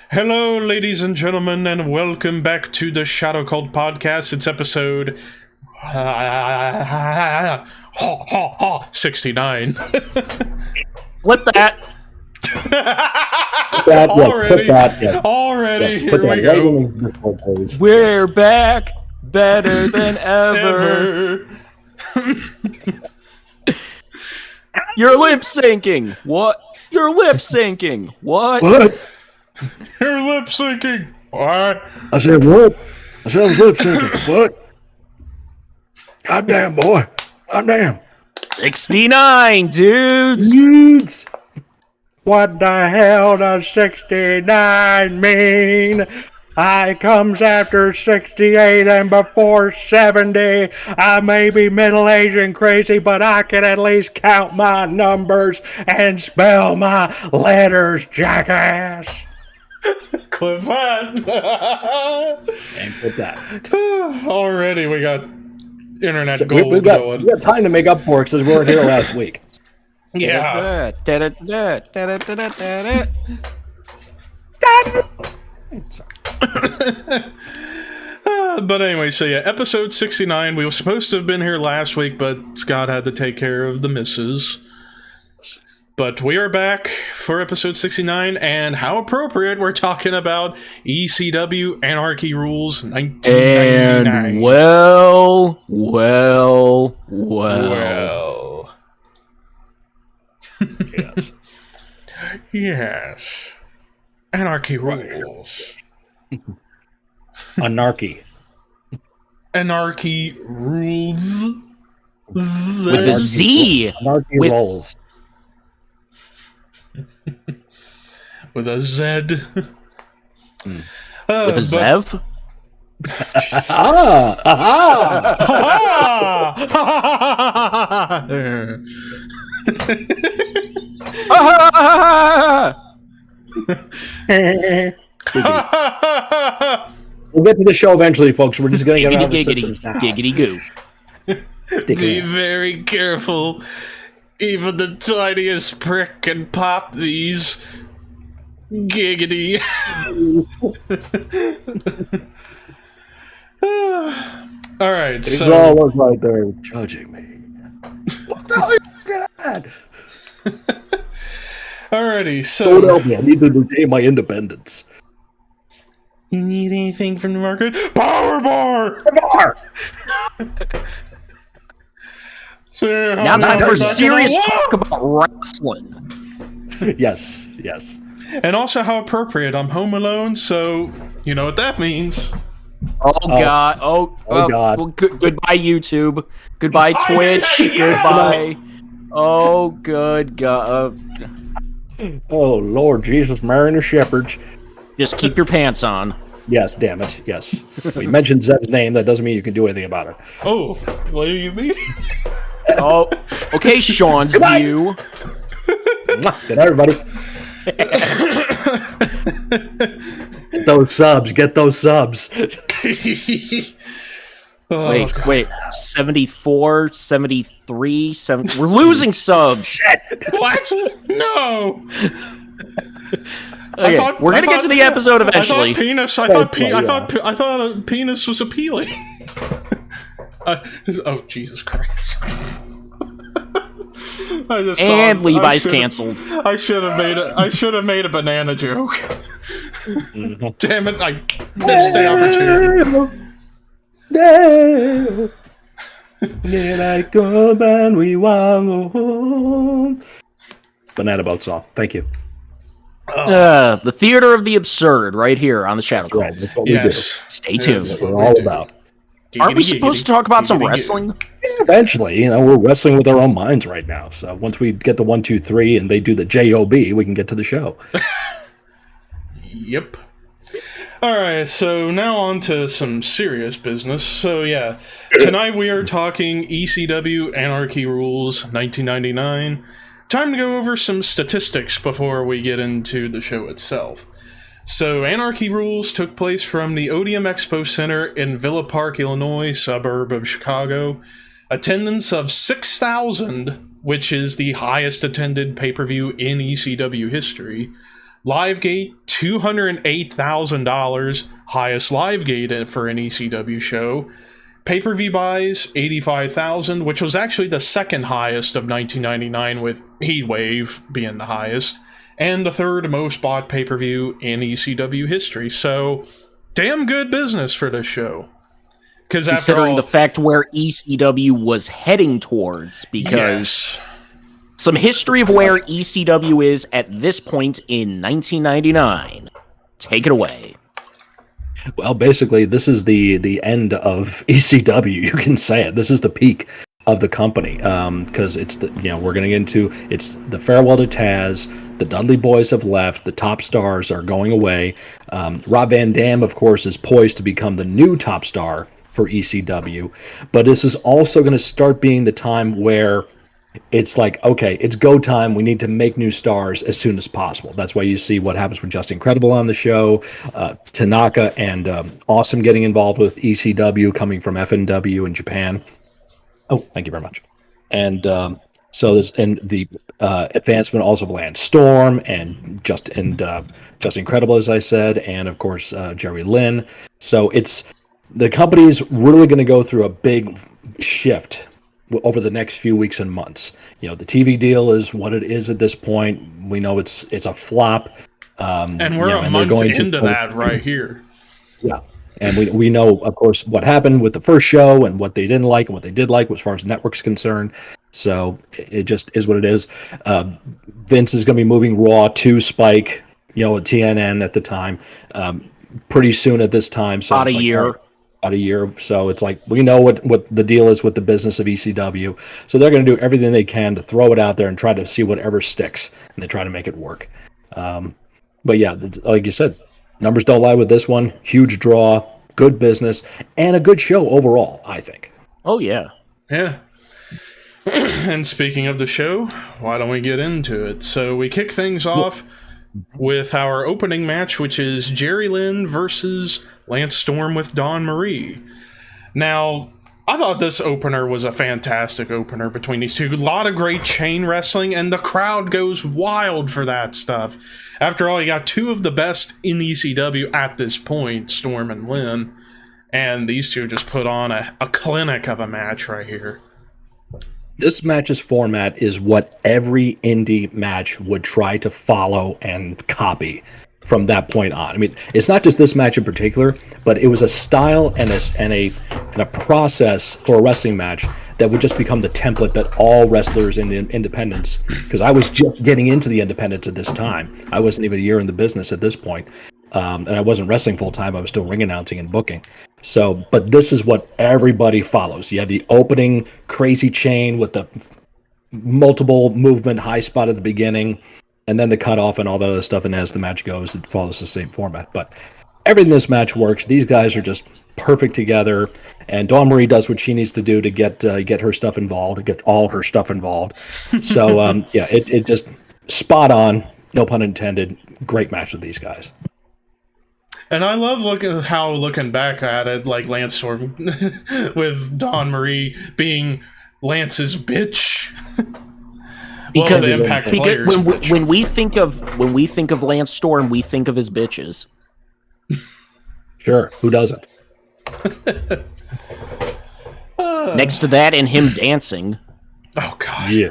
Hello, ladies and gentlemen, and welcome back to the Shadow Cult Podcast. It's episode 69. Flip that. Already, yes, here we go. We're back, better than ever. You're lip syncing. What? You're lip syncing. What? You're lip syncing. What? I said what? I said I was lip syncing. What? Goddamn, boy. Goddamn. 69, dudes. Dudes. What the hell does 69 mean? I comes after 68 and before 70. I may be middle-aged and crazy, but I can at least count my numbers and spell my letters, jackass. Kvlt. And put that. Already we got internet gold we going. got time to make up for it because we weren't here last week. Yeah. But anyway, so yeah, episode 69. We were supposed to have been here last week, but Scott had to take care of the missus. But we are back for episode 69, and how appropriate, we're talking about ECW Anarchy Rulz 1999. And well. Yes. Yes. Anarchy Rulz. Anarchy. Anarchy Rulz. With a Z. Anarchy Rulz. With a Z. With a Zev? We'll get to the show eventually, folks. We're just going to get out of the systems now. Giggity goo. Be very careful. Even the tiniest prick can pop these. Giggity. Alright, These so... all look like they're judging me. What the hell are you looking at? Alrighty, so... Philadelphia, I need to retain my independence. You need anything from the market? Power bar! So, Now time for serious talk about wrestling. Yes. And also how appropriate. I'm home alone, so you know what that means. Oh God! Oh God! Well, goodbye YouTube. Goodbye Twitch. Goodbye. Oh good God! Oh Lord Jesus, Mary and the Shepherds. Just keep your pants on. Yes, damn it. Yes. We mentioned Zeb's name. That doesn't mean you can do anything about it. Oh, what do you mean? Oh, okay, Shawn's view. Good night, everybody. Get those subs. Wait. 74, 73, 70. We're losing subs. What? No. Okay, we're gonna get to the episode eventually. I thought penis was appealing. Oh Jesus Christ! And Levi's canceled. I should have made a banana joke. Damn it! I missed the opportunity. Here I come and we want home. Banana boat song. Thank you. The theater of the absurd, right here on the Shadow Cult. That's what we do. Stay tuned. That's what we're all about. Aren't we supposed to talk about some wrestling? Eventually, we're wrestling with our own minds right now. So once we get the 1, 2, 3, and they do the JOB, we can get to the show. Yep. Alright, so now on to some serious business. So yeah, tonight we are talking ECW Anarchy Rulz 1999. Time to go over some statistics before we get into the show itself. So, Anarchy Rulz took place from the Odeum Expo Center in Villa Park, Illinois, suburb of Chicago. Attendance of 6,000, which is the highest attended pay-per-view in ECW history. Live gate $208,000, highest live gate for an ECW show. Pay-per-view buys, 85,000, which was actually the second highest of 1999, with Heatwave being the highest, and the third most bought pay-per-view in ECW history. So, damn good business for this show. Considering the fact where ECW was heading towards, because some history of where ECW is at this point in 1999. Take it away. Well, basically, this is the end of ECW. You can say it. This is the peak of the company, because it's the we're going to get into it's the farewell to Taz. The Dudley Boys have left. The top stars are going away. Rob Van Dam, of course, is poised to become the new top star for ECW. But this is also going to start being the time where it's like, okay, it's go time. We need to make new stars as soon as possible. That's why you see what happens with Just Incredible on the show, Tanaka and Awesome getting involved with ECW, coming from FNW in Japan. Oh, thank you very much. And so there's the advancement also of Lance Storm and Just Incredible, as I said, and of course Jerry Lynn. So the company's really going to go through a big shift over the next few weeks and months. The TV deal is what it is at this point. We know it's a flop. And we're a month into that right here. Yeah. And we know, of course, what happened with the first show and what they didn't like and what they did like as far as the network's concerned. So it just is what it is. Vince is going to be moving Raw to Spike, at TNN at the time, pretty soon at this time. So about a year. About a year. So it's like, we know what the deal is with the business of ECW. So they're going to do everything they can to throw it out there and try to see whatever sticks. And they try to make it work. But yeah, like you said, numbers don't lie with this one. Huge draw, good business, and a good show overall, I think. Oh, yeah. Yeah. And speaking of the show, why don't we get into it? So we kick things off with our opening match, which is Jerry Lynn versus Lance Storm with Dawn Marie. Now, I thought this opener was a fantastic opener between these two. A lot of great chain wrestling, and the crowd goes wild for that stuff. After all, you got two of the best in ECW at this point, Storm and Lynn, and these two just put on a clinic of a match right here. This match's format is what every indie match would try to follow and copy from that point on. I mean, it's not just this match in particular, but it was a style and a process for a wrestling match that would just become the template that all wrestlers in the independents, because I was just getting into the independents at this time. I wasn't even a year in the business at this point. And I wasn't wrestling full time. I was still ring announcing and booking. So, but this is what everybody follows. You have the opening crazy chain with the multiple movement high spot at the beginning, and then the cutoff and all that other stuff. And as the match goes, it follows the same format. But everything in this match works. These guys are just perfect together. And Dawn Marie does what she needs to do to get her stuff involved, to get all her stuff involved. So, yeah, it just spot on, no pun intended. Great match with these guys. And I love looking back at it, like Lance Storm with Dawn Marie being Lance's bitch. Because, the Impact players, when we think of Lance Storm, we think of his bitches. Sure, who doesn't? Next to that, and him dancing. Oh God. Yeah.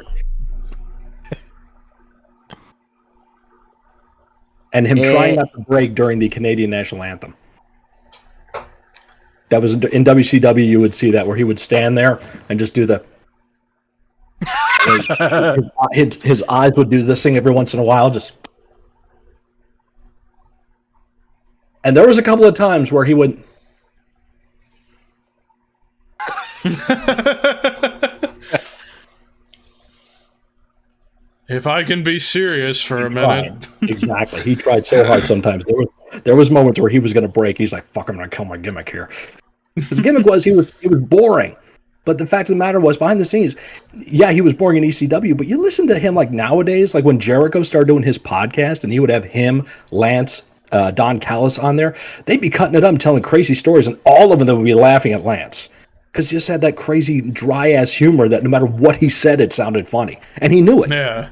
And him trying not to break during the Canadian national anthem. That was in WCW. You would see that where he would stand there and just do the. his eyes would do this thing every once in a while, just. And there was a couple of times where he would. If I can be serious for a minute. Exactly. He tried so hard sometimes. There was moments where he was going to break. He's like, fuck, I'm going to kill my gimmick here. His gimmick was he was boring. But the fact of the matter was, behind the scenes, yeah, he was boring in ECW, but you listen to him like nowadays, like when Jericho started doing his podcast and he would have him, Lance, Don Callis on there, they'd be cutting it up and telling crazy stories, and all of them would be laughing at Lance. Because he just had that crazy, dry-ass humor that no matter what he said, it sounded funny. And he knew it. Yeah.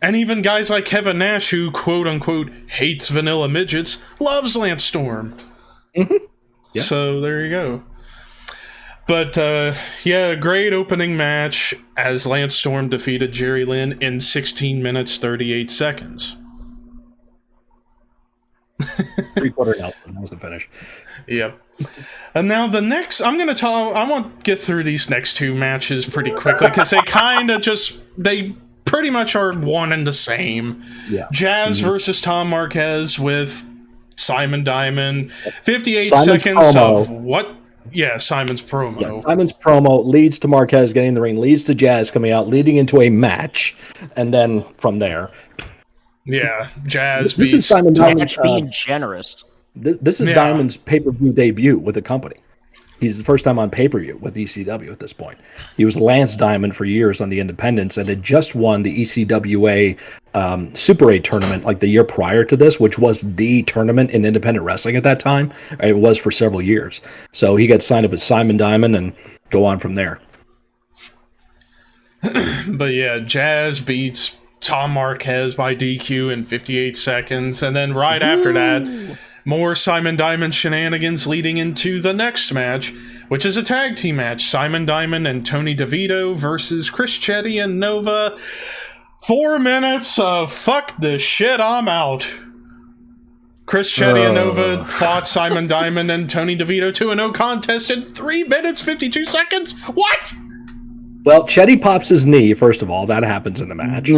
And even guys like Kevin Nash, who quote-unquote hates vanilla midgets, loves Lance Storm. Mm-hmm. Yeah. So there you go. But, yeah, great opening match as Lance Storm defeated Jerry Lynn in 16 minutes, 38 seconds. 3/4 Nelson. That was the finish. Yep. And now the next, I want to get through these next two matches pretty quickly, because they pretty much are one and the same. Yeah. Jazz versus Tom Marquez with Simon Diamond. 58 Simon's seconds promo. of what? Yeah, Simon's promo. Yeah, Simon's promo leads to Marquez getting in the ring, leads to Jazz coming out, leading into a match, and then from there. Yeah, Jazz This beats is Simon Diamond being generous. This is Diamond's pay-per-view debut with the company. He's the first time on pay-per-view with ECW at this point. He was Lance Diamond for years on the Independents and had just won the ECWA Super 8 tournament like the year prior to this, which was the tournament in independent wrestling at that time. It was for several years. So he got signed up as Simon Diamond and go on from there. But yeah, Jazz beats Tom Marquez by DQ in 58 seconds, and then right after that, more Simon Diamond shenanigans leading into the next match, which is a tag team match. Simon Diamond and Tony DeVito versus Chris Chetti and Nova. 4 minutes of fuck this shit, I'm out. Chris Chetti and Nova fought Simon Diamond and Tony DeVito to a no contest in 3 minutes, 52 seconds. What? Well, Chetti pops his knee, first of all. That happens in the match.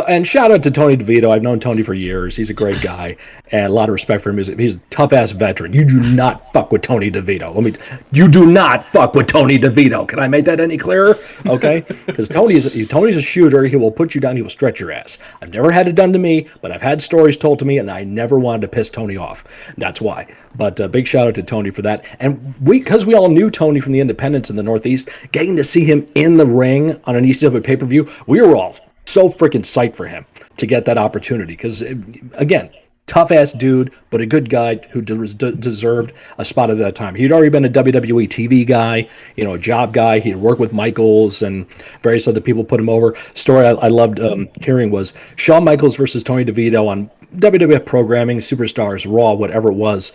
And shout out to Tony DeVito. I've known Tony for years. He's a great guy, and a lot of respect for him. He's a tough-ass veteran. You do not fuck with Tony DeVito. You do not fuck with Tony DeVito. Can I make that any clearer? Okay? Because Tony's a shooter. He will put you down. He will stretch your ass. I've never had it done to me, but I've had stories told to me, and I never wanted to piss Tony off. That's why. But big shout out to Tony for that. And because we all knew Tony from the Independents in the Northeast, getting to see him in the ring on an ECW pay-per-view, we were all so freaking psyched for him to get that opportunity. Because, again, tough-ass dude, but a good guy who deserved a spot at that time. He'd already been a WWE TV guy, a job guy. He'd worked with Michaels and various other people put him over. Story I loved hearing was Shawn Michaels versus Tony DeVito on WWF programming, Superstars, Raw, whatever it was.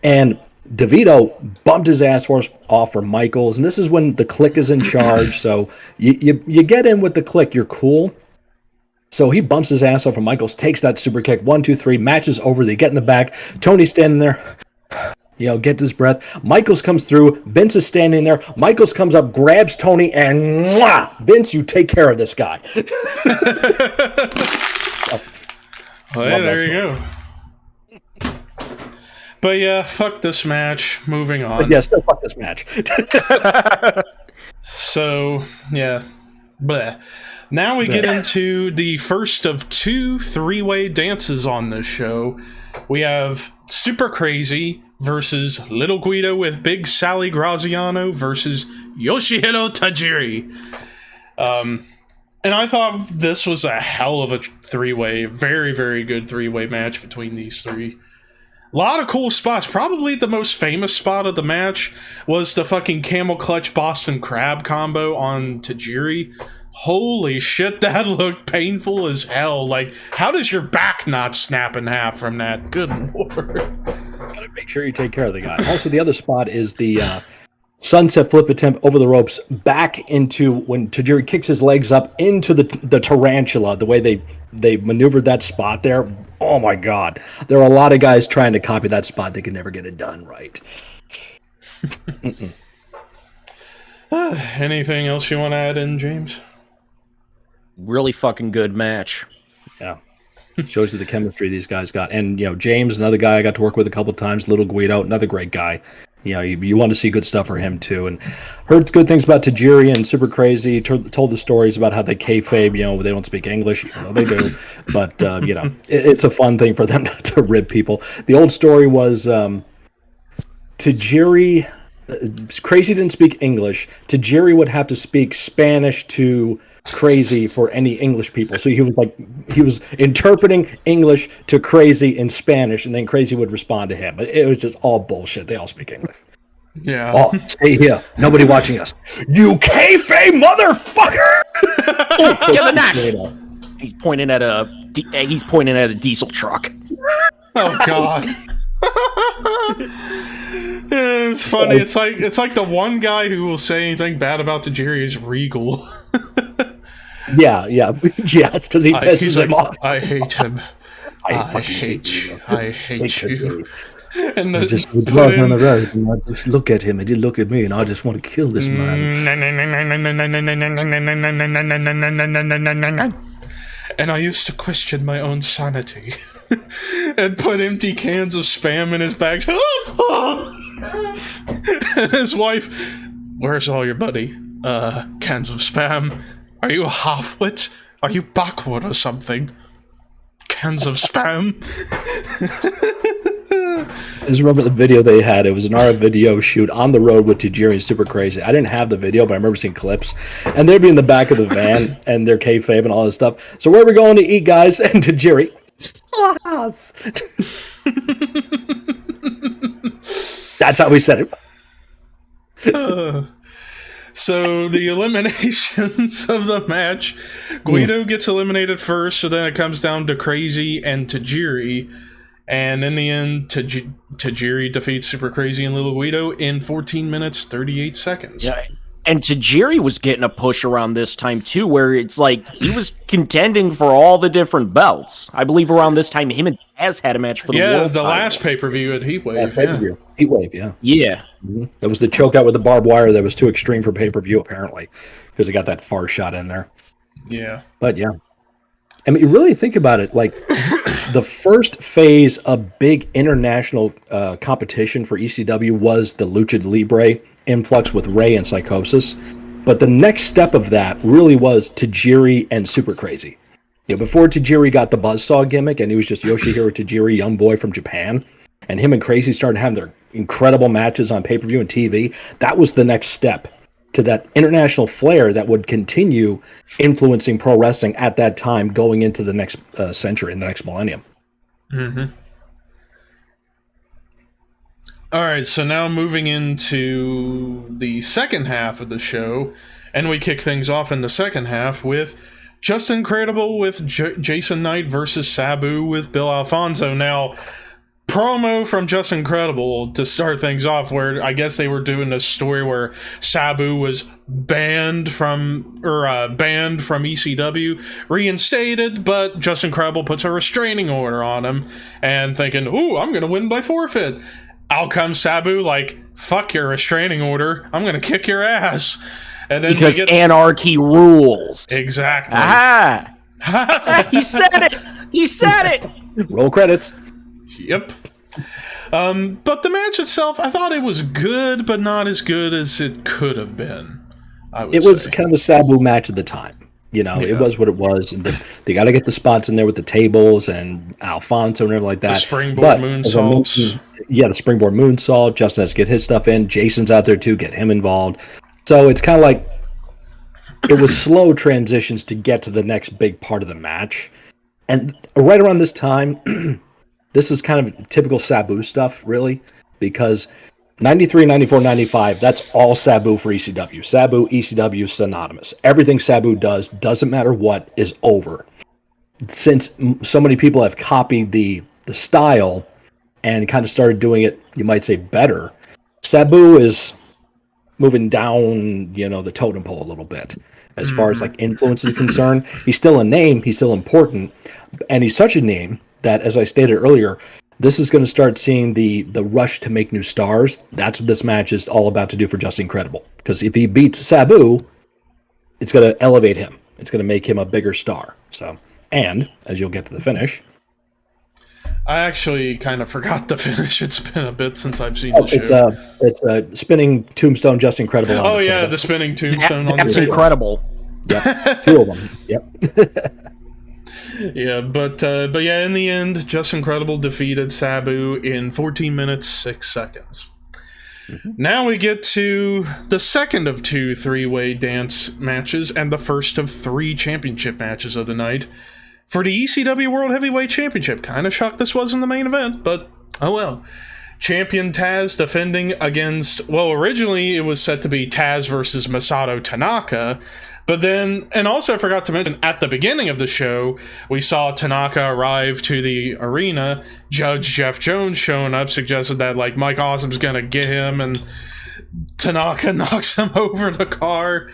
And DeVito bumped his ass off for Michaels, and this is when the Clique is in charge. So you get in with the Clique, you're cool. So he bumps his ass off for Michaels, takes that super kick, 1, 2, 3, match is over. They get in the back. Tony's standing there, get his breath. Michaels comes through. Vince is standing there. Michaels comes up, grabs Tony, and Vince, you take care of this guy. Well, hey, there you go. But yeah, fuck this match. Moving on. But yeah, still fuck this match. So, yeah. Bleh. Now we get into the first of 2 3-way dances on this show. We have Super Crazy versus Little Guido with Big Sally Graziano versus Yoshihiro Tajiri. And I thought this was a hell of a 3-way, very, very good 3-way match between these three. A lot of cool spots. Probably the most famous spot of the match was the fucking camel clutch Boston Crab combo on Tajiri. Holy shit, that looked painful as hell. Like, how does your back not snap in half from that? Good lord. Gotta make sure you take care of the guy. Also, the other spot is the sunset flip attempt over the ropes back into when Tajiri kicks his legs up into the tarantula, the way they maneuvered that spot there. Oh my god. There are a lot of guys trying to copy that spot. They can never get it done right. Anything else you want to add in, James? Really fucking good match. Yeah. Shows you the chemistry these guys got. And, James, another guy I got to work with a couple times, Little Guido, another great guy. You want to see good stuff for him, too. And heard good things about Tajiri and Super Crazy. Told the stories about how they kayfabe, they don't speak English. They do. But, it's a fun thing for them to rib people. The old story was Tajiri, Crazy didn't speak English. Tajiri would have to speak Spanish to Crazy for any English people. So he was interpreting English to Crazy in Spanish, and then Crazy would respond to him. But it was just all bullshit. They all speak English. Yeah. Oh, stay here. Nobody watching us. You kayfabe motherfucker! Give a knack. He's pointing at a diesel truck. Oh God. It's funny. It's like the one guy who will say anything bad about Tajiri is Regal. Yeah. Yes, because he pisses him off. I hate him. I hate you. I hate you. And I just would walk on the road and I just look at him and he'd look at me and I just want to kill this man. And I used to question my own sanity and put empty cans of Spam in his bags. And his wife, where's all your buddy? Cans of Spam. Are you a half-wit? Are you backward or something? Cans of Spam. I just remember the video they had. It was an art video shoot on the road with Tajiri and Super Crazy. I didn't have the video, but I remember seeing clips. And they'd be in the back of the van, and they're kayfabe and all this stuff. So where are we going to eat, guys? And Tajiri, sauce. That's how we said it. So the eliminations of the match, Guido gets eliminated first, so then it comes down to Crazy and Tajiri. And in the end, Tajiri defeats Super Crazy and Little Guido in 14 minutes, 38 seconds. Yeah, and Tajiri was getting a push around this time, too, where it's like he was contending for all the different belts. I believe around this time, him and Taz had a match for the world title. Yeah, the last pay-per-view at Heatwave. Heatwave, yeah. Yeah. Mm-hmm. That was the choke out with the barbed wire that was too extreme for pay-per-view, apparently, because it got that far shot in there. Yeah. But, yeah. I mean, you really think about it, like, the first phase of big international competition for ECW was the Lucha Libre influx with Ray and Psychosis. But the next step of that really was Tajiri and Super Crazy. Before Tajiri got the Buzzsaw gimmick and he was just Yoshihiro Tajiri, young boy from Japan, and him and Crazy started having their incredible matches on pay-per-view and TV, that was the next step to that international flair that would continue influencing pro wrestling at that time going into the next century and the next millennium. Mm-hmm. All right, so now moving into the second half of the show, and we kick things off in the second half with Just Incredible with Jason Knight versus Sabu with Bill Alfonso. Now, promo from Just Incredible to start things off, where I guess they were doing this story where Sabu was banned from ECW, reinstated, but Just Incredible puts a restraining order on him, and thinking, ooh, I'm gonna win by forfeit. Out comes Sabu like, fuck your restraining order, I'm gonna kick your ass. And then because anarchy rules. Exactly. He said it. He said it. Roll credits. Yep. But the match itself, I thought it was good, but not as good as it could have been. It was kind of a Sabu match at the time. It was what it was. And they got to get the spots in there with the tables and Alfonso and everything like that. The springboard moonsaults. Yeah, the springboard moonsault. Justin has to get his stuff in. Jason's out there too, get him involved. So it's kind of like it was slow transitions to get to the next big part of the match. And right around this time, this is kind of typical Sabu stuff, really, because 93, 94, 95, that's all Sabu for ECW. Sabu, ECW, synonymous. Everything Sabu does, doesn't matter what, is over. Since so many people have copied the style and kind of started doing it, you might say, better, Sabu is moving down, the totem pole a little bit. As far as, influence is concerned, he's still a name, he's still important, and he's such a name that, as I stated earlier, this is going to start seeing the rush to make new stars. That's what this match is all about to do for Just Incredible. Because if he beats Sabu, it's going to elevate him. It's going to make him a bigger star. So, and, as you'll get to the finish... I actually kind of forgot the finish. It's been a bit since I've seen the show. It's a spinning tombstone Just Incredible on the table. The spinning tombstone on the table. That's incredible. Yep. 2 of them. Yep. Yeah, but in the end, Just Incredible defeated Sabu in 14 minutes, 6 seconds. Mm-hmm. Now we get to the second of 2 three-way dance matches and the first of 3 championship matches of the night for the ECW World Heavyweight Championship. Kind of shocked this wasn't the main event, but oh well. champion Taz defending against, well, originally it was set to be Taz versus Masato Tanaka, but then, and also I forgot to mention, at the beginning of the show, we saw Tanaka arrive to the arena. Judge Jeff Jones showing up suggested that, like, Mike Awesome's gonna get him, and Tanaka knocks him over the car.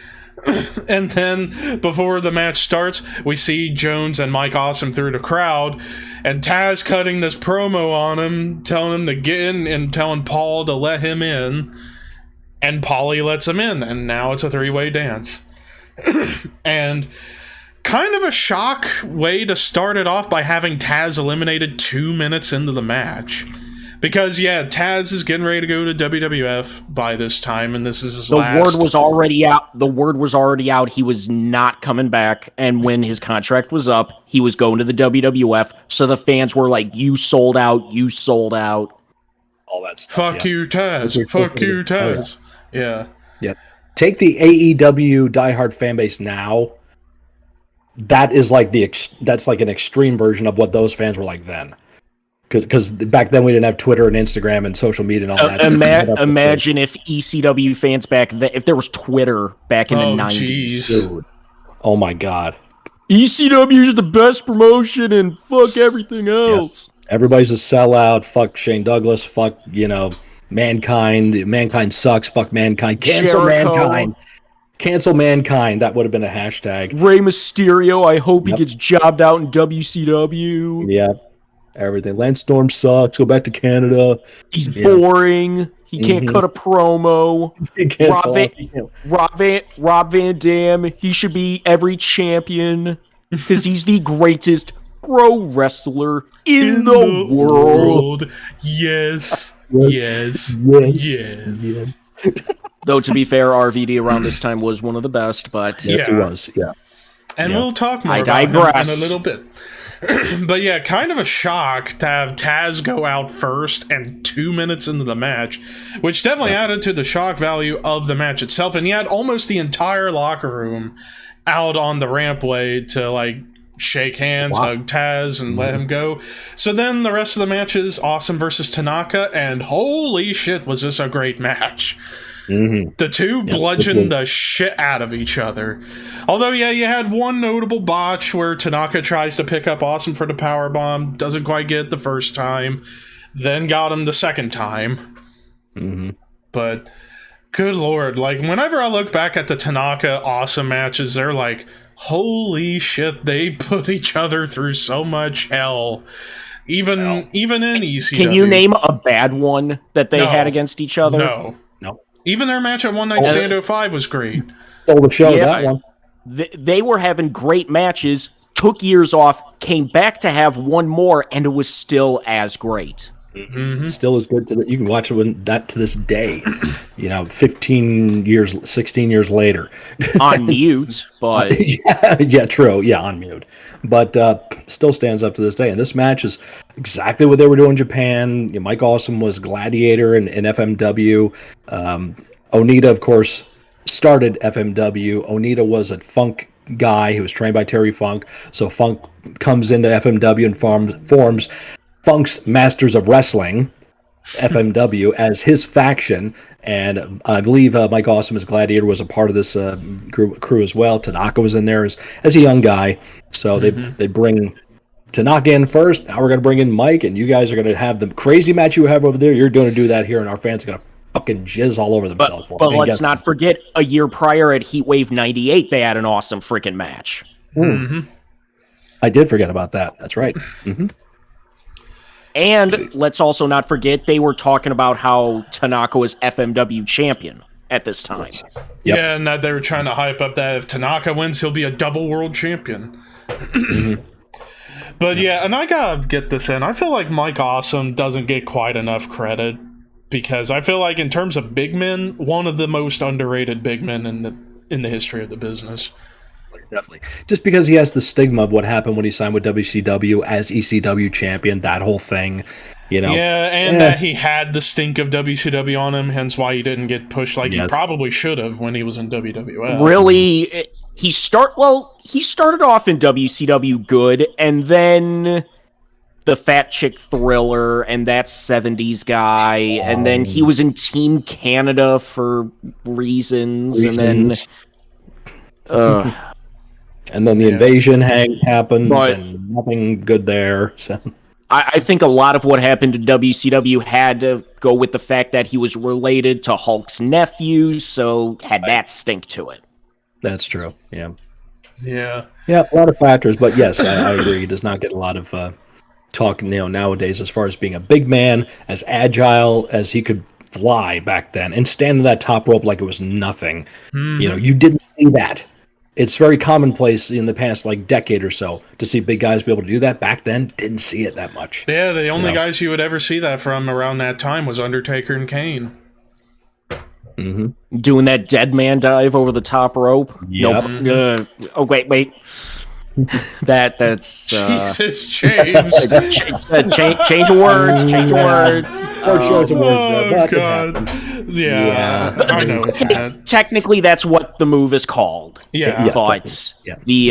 And then, before the match starts, we see Jones and Mike Awesome through the crowd, and Taz cutting this promo on him, telling him to get in, and telling Paul to let him in, and Paulie lets him in, and now it's a three-way dance. And kind of a shock way to start it off by having Taz eliminated 2 minutes into the match. Because, yeah, Taz is getting ready to go to WWF by this time, and this is his last... The word was already out. The word was already out. He was not coming back, and when his contract was up, he was going to the WWF, so the fans were like, you sold out, you sold out. All that stuff. Fuck you, Taz. Fuck you, Taz. Oh, yeah. Take the AEW diehard fan base now. That is like that's like an extreme version of what those fans were like then. Because back then we didn't have Twitter and Instagram and social media and all that. Imagine if ECW fans back then, if there was Twitter back in the 90s. Dude. Oh my God. ECW is the best promotion and fuck everything else. Yeah. Everybody's a sellout. Fuck Shane Douglas. Fuck, Mankind. Mankind sucks. Fuck Mankind. Cancel Jericho. Mankind. Cancel Mankind. That would have been a hashtag. Rey Mysterio. I hope he gets jobbed out in WCW. Yeah. Everything. Lance Storm sucks. Go back to Canada. He's boring. He can't cut a promo. Rob Van Dam. He should be every champion because he's the greatest pro wrestler in the world. Yes. Though, to be fair, RVD around this time was one of the best, but... Yes, he was, yeah. And we'll talk more I about him digress. in a little bit. But yeah, kind of a shock to have Taz go out first and 2 minutes into the match, which definitely added to the shock value of the match itself. And he had almost the entire locker room out on the rampway to, like, shake hands, hug Taz, and let him go. So then the rest of the match is Awesome versus Tanaka, and holy shit, was this a great match. The two bludgeoned the shit out of each other. Although, yeah, you had one notable botch where Tanaka tries to pick up Awesome for the powerbomb, doesn't quite get it the first time, then got him the second time. But, good lord, like, whenever I look back at the Tanaka Awesome matches, they're like, holy shit, they put each other through so much hell. Even in ECW. Can you name a bad one that they had against each other? No. Even their match at One Night Stand 05 was great. Stole the show, that one. They were having great matches, took years off, came back to have one more, and it was still as great. Still as good. You can watch it to this day. 15 years, 16 years later. On mute, but... yeah, true. Yeah, on mute. But still stands up to this day. And this match is exactly what they were doing in Japan. Mike Awesome was Gladiator in FMW. Onita, of course, started FMW. Onita was a Funk guy. He was trained by Terry Funk. So Funk comes into FMW and forms Funk's Masters of Wrestling, FMW, as his faction. And I believe Mike Awesome as Gladiator was a part of this crew as well. Tanaka was in there as a young guy. So they bring Tanaka in first. Now we're going to bring in Mike, and you guys are going to have the crazy match you have over there. You're going to do that here, and our fans are going to fucking jizz all over themselves. But let's not forget, a year prior at Heatwave 98, they had an awesome freaking match. I did forget about that. That's right. And let's also not forget, they were talking about how Tanaka was FMW champion at this time. Yeah, and that they were trying to hype up that if Tanaka wins, he'll be a double world champion. But yeah, and I gotta get this in. I feel like Mike Awesome doesn't get quite enough credit, because I feel like in terms of big men, one of the most underrated big men in the history of the business. Definitely. Just because he has the stigma of what happened when he signed with WCW as ECW champion, that whole thing, Yeah, and that he had the stink of WCW on him, hence why he didn't get pushed like he probably should have when he was in WWF. Really, he started off in WCW good, and then the Fat Chick Thriller, and that 70s guy, and then he was in Team Canada for reasons. And then the invasion happens, and nothing good there. So I think a lot of what happened to WCW had to go with the fact that he was related to Hulk's nephew, so had that stink to it. That's true. Yeah. Yeah. Yeah, a lot of factors, but yes, I agree. He does not get a lot of talk nowadays as far as being a big man, as agile as he could fly back then, and stand on that top rope like it was nothing. Mm-hmm. You didn't see that. It's very commonplace in the past decade or so to see big guys be able to do that. Back then, didn't see it that much. Yeah, the only guys you would ever see that from around that time was Undertaker and Kane. Mm-hmm. Doing that dead man dive over the top rope. Yep. Nope. Oh wait. That's Jesus, James. change of words. Oh God. Yeah. I know that. Technically, that's what the move is called. Yeah. But the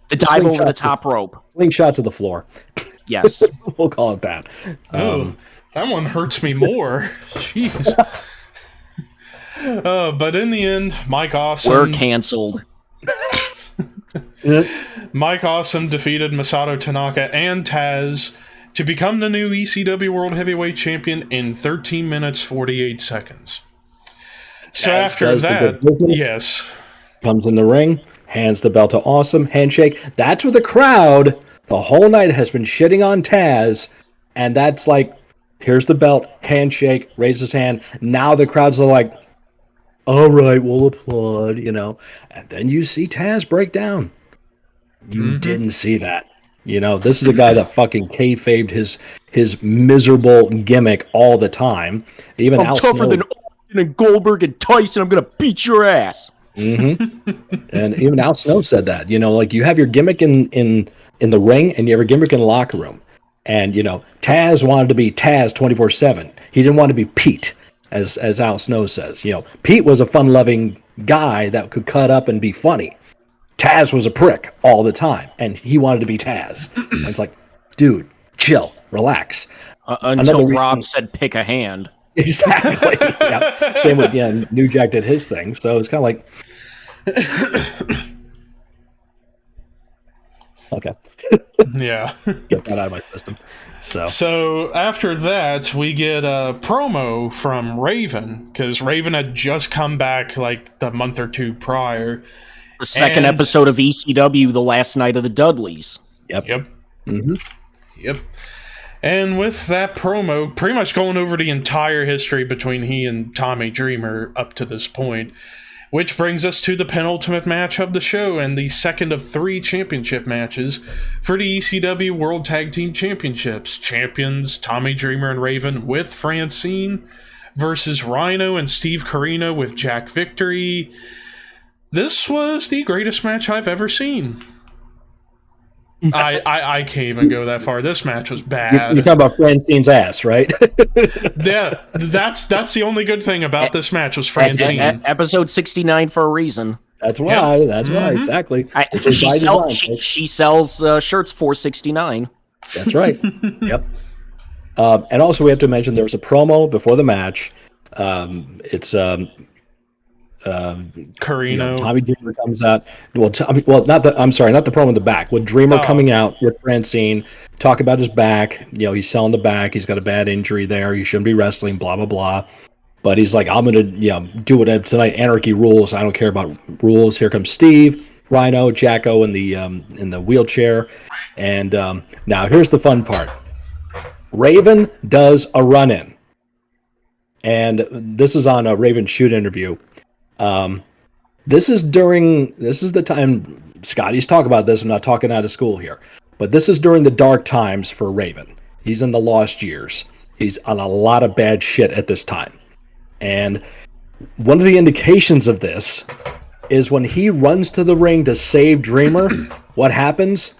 dive over the top rope. Slingshot to the floor. Yes. We'll call it that. That one hurts me more. Jeez. But in the end, Mike Awesome... We're canceled. Mike Awesome defeated Masato Tanaka and Taz to become the new ECW World Heavyweight Champion in 13 minutes 48 seconds. So Taz after that, yes. Comes in the ring, hands the belt to Awesome, handshake. That's what the crowd, the whole night, has been shitting on Taz, and that's like, here's the belt, handshake, raise his hand. Now the crowds are like, all right, we'll applaud, And then you see Taz break down. You didn't see that. This is a guy that fucking kayfabed his miserable gimmick all the time. Even I'm tougher than Austin and Goldberg and Tyson. I'm going to beat your ass. Mm-hmm. And even Al Snow said that. You have your gimmick in the ring and you have your gimmick in the locker room. And, Taz wanted to be Taz 24/7. He didn't want to be Pete. As Al Snow says, Pete was a fun-loving guy that could cut up and be funny. Taz was a prick all the time, and he wanted to be Taz. And it's like, dude, chill, relax. Until Rob said, "Pick a hand." Exactly. Yeah. Same with New Jack did his thing, so it's kind of like, okay, yeah, get that out of my system. So after that, we get a promo from Raven, because Raven had just come back like the month or two prior. The second episode of ECW, the last night of the Dudleys. Yep. Mm-hmm. Yep. And with that promo, pretty much going over the entire history between he and Tommy Dreamer up to this point, which brings us to the penultimate match of the show and the second of 3 championship matches for the ECW World Tag Team Championships. Champions Tommy Dreamer and Raven with Francine versus Rhino and Steve Corino with Jack Victory. This was the greatest match I've ever seen. I can't even go that far. This match was bad. You're talking about Francine's ass, right? Yeah, that's the only good thing about this match was Francine. Episode 69 for a reason. That's why. Yep. That's why. Exactly. She sells shirts $4.69. That's right. Yep. And also, we have to mention there was a promo before the match. It's Corino. Tommy Dreamer comes out. Not the promo in the back. With Dreamer coming out with Francine, talk about his back. He's selling the back. He's got a bad injury there. He shouldn't be wrestling. Blah blah blah. But he's like, I'm gonna do it tonight. Anarchy rules. I don't care about rules. Here comes Steve, Rhino, Jacko in the wheelchair, and now here's the fun part. Raven does a run-in, and this is on a Raven shoot interview. This is the time Scotty's talk about this. I'm not talking out of school here, but this is during the dark times for Raven. He's in the lost years. He's on a lot of bad shit at this time. And one of the indications of this is when he runs to the ring to save Dreamer, what happens?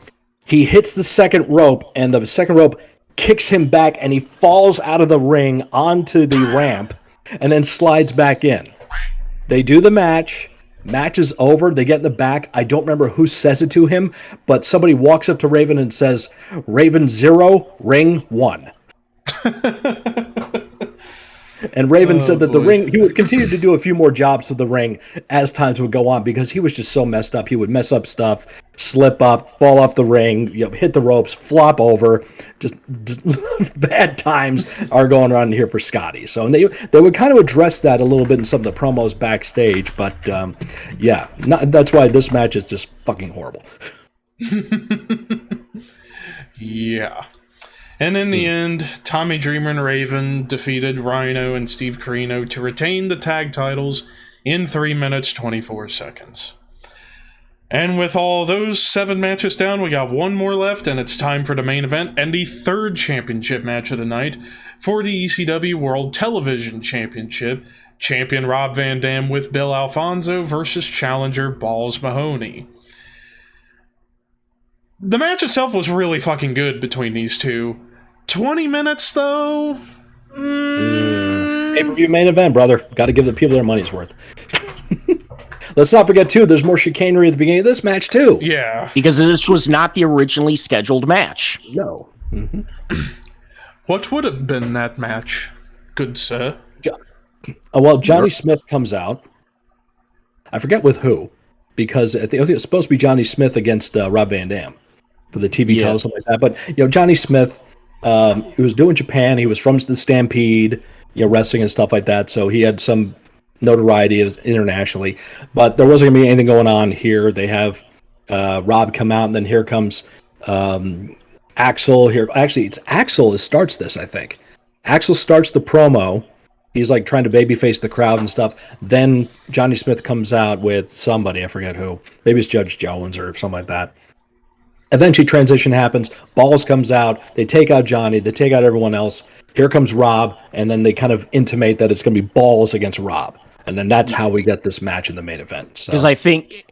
He hits the second rope, and the second rope kicks him back, and he falls out of the ring onto the ramp and then slides back in. They do the match. Match is over. They get in the back. I don't remember who says it to him, but somebody walks up to Raven and says, "Raven 0, ring 1." And Raven said that the ring, he would continue to do a few more jobs to the ring as times would go on because he was just so messed up. He would mess up stuff, slip up, fall off the ring, hit the ropes, flop over. Just bad times are going on here for Scotty. So and they would kind of address that a little bit in some of the promos backstage. But that's why this match is just fucking horrible. Yeah. And in the end, Tommy Dreamer and Raven defeated Rhino and Steve Corino to retain the tag titles in 3 minutes, 24 seconds. And with all those 7 matches down, we got one more left, and it's time for the main event and the third championship match of the night for the ECW World Television Championship. Champion Rob Van Dam with Bill Alfonso versus challenger Balls Mahoney. The match itself was really fucking good between these two. 20 minutes, though? Pay-per-view main event, brother. Got to give the people their money's worth. Let's not forget, too, there's more chicanery at the beginning of this match, too. Yeah. Because this was not the originally scheduled match. No. Mm-hmm. What would have been that match, good sir? Johnny Smith comes out. I forget with who. Because I think it's supposed to be Johnny Smith against Rob Van Dam for the TV title, something like that. But, Johnny Smith... he was doing Japan. He was from the Stampede, wrestling and stuff like that. So he had some notoriety internationally. But there wasn't going to be anything going on here. They have Rob come out, and then here comes Axel. Here, actually, it's Axel that starts this. I think Axel starts the promo. He's like trying to babyface the crowd and stuff. Then Johnny Smith comes out with somebody. I forget who. Maybe it's Judge Jones or something like that. Eventually, transition happens. Balls comes out. They take out Johnny. They take out everyone else. Here comes Rob, and then they kind of intimate that it's going to be Balls against Rob. And then that's how we get this match in the main event. Because I think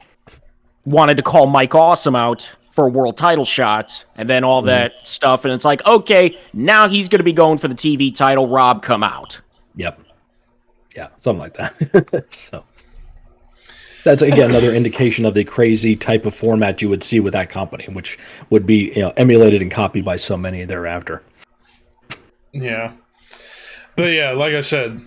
wanted to call Mike Awesome out for a world title shot, and then all that stuff. And it's like, okay, now he's going to be going for the TV title. Rob, come out. Yep. Yeah, something like that. So. That's, again, another indication of the crazy type of format you would see with that company, which would be emulated and copied by so many thereafter. Yeah. But yeah, like I said,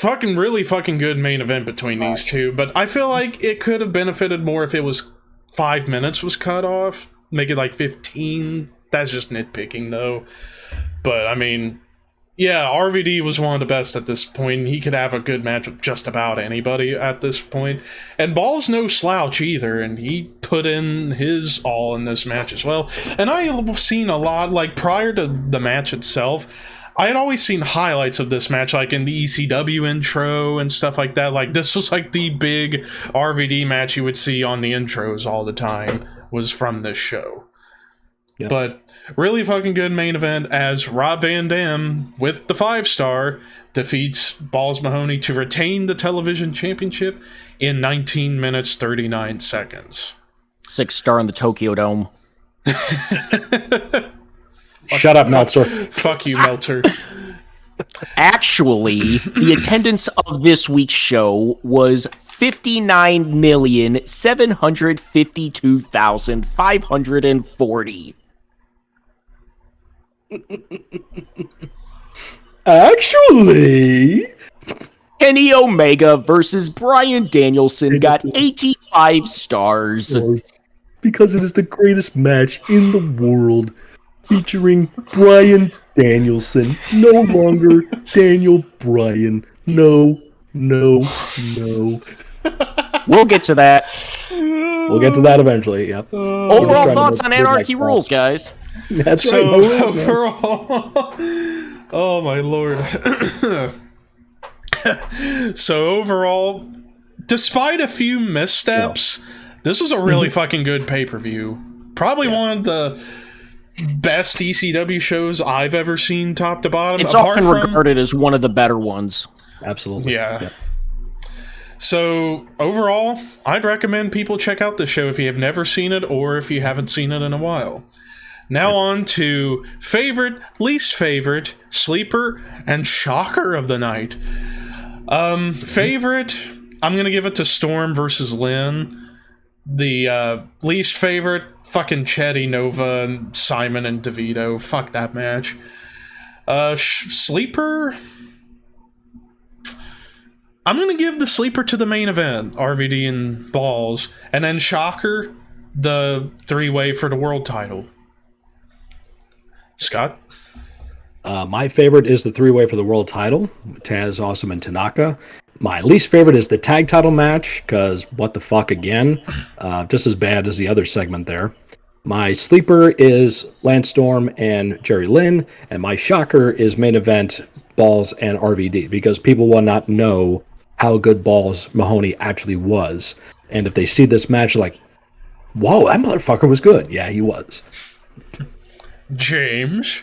really fucking good main event between these two. But I feel like it could have benefited more if it was 5 minutes was cut off. Make it like 15. That's just nitpicking, though. But, I mean... Yeah, RVD was one of the best at this point. He could have a good match with just about anybody at this point. And Ball's no slouch either, and he put in his all in this match as well. And I have seen a lot, like prior to the match itself, I had always seen highlights of this match, like in the ECW intro and stuff like that. Like, this was like the big RVD match you would see on the intros all the time, was from this show. Yep. But really fucking good main event as Rob Van Dam, with the 5-star, defeats Balls Mahoney to retain the television championship in 19 minutes, 39 seconds. 6-star in the Tokyo Dome. Shut up, Meltzer. Fuck you, Meltzer. Actually, the attendance of this week's show was 59,752,540. Actually, Kenny Omega versus Bryan Danielson got 85 stars. Because it is the greatest match in the world, featuring Bryan Danielson. No longer Daniel Bryan. No. We'll get to that. We'll get to that eventually, yep. Overall thoughts on Anarchy Rulz, guys. That's so, right. Overall, oh my lord. So overall, despite a few missteps, this was a really fucking good pay-per-view. Probably one of the best ECW shows I've ever seen top to bottom. It's often regarded as one of the better ones. Absolutely. Yeah. So, overall, I'd recommend people check out the show if you have never seen it or if you haven't seen it in a while. Now on to favorite, least favorite, sleeper, and shocker of the night. Favorite, I'm gonna give it to Storm versus Lynn. The least favorite, fucking Chetty, Nova, and Simon and Devito. Fuck that match. Sleeper. I'm gonna give the sleeper to the main event, RVD and Balls, and then Shocker, the 3-way for the world title. Scott? My favorite is the 3-way for the world title, Taz, Awesome, and Tanaka. My least favorite is the tag title match, because what the fuck again? Just as bad as the other segment there. My sleeper is Lance Storm and Jerry Lynn, and my shocker is main event Balls and RVD, because people will not know how good Balls Mahoney actually was. And if they see this match, like, whoa, that motherfucker was good. Yeah, he was. James?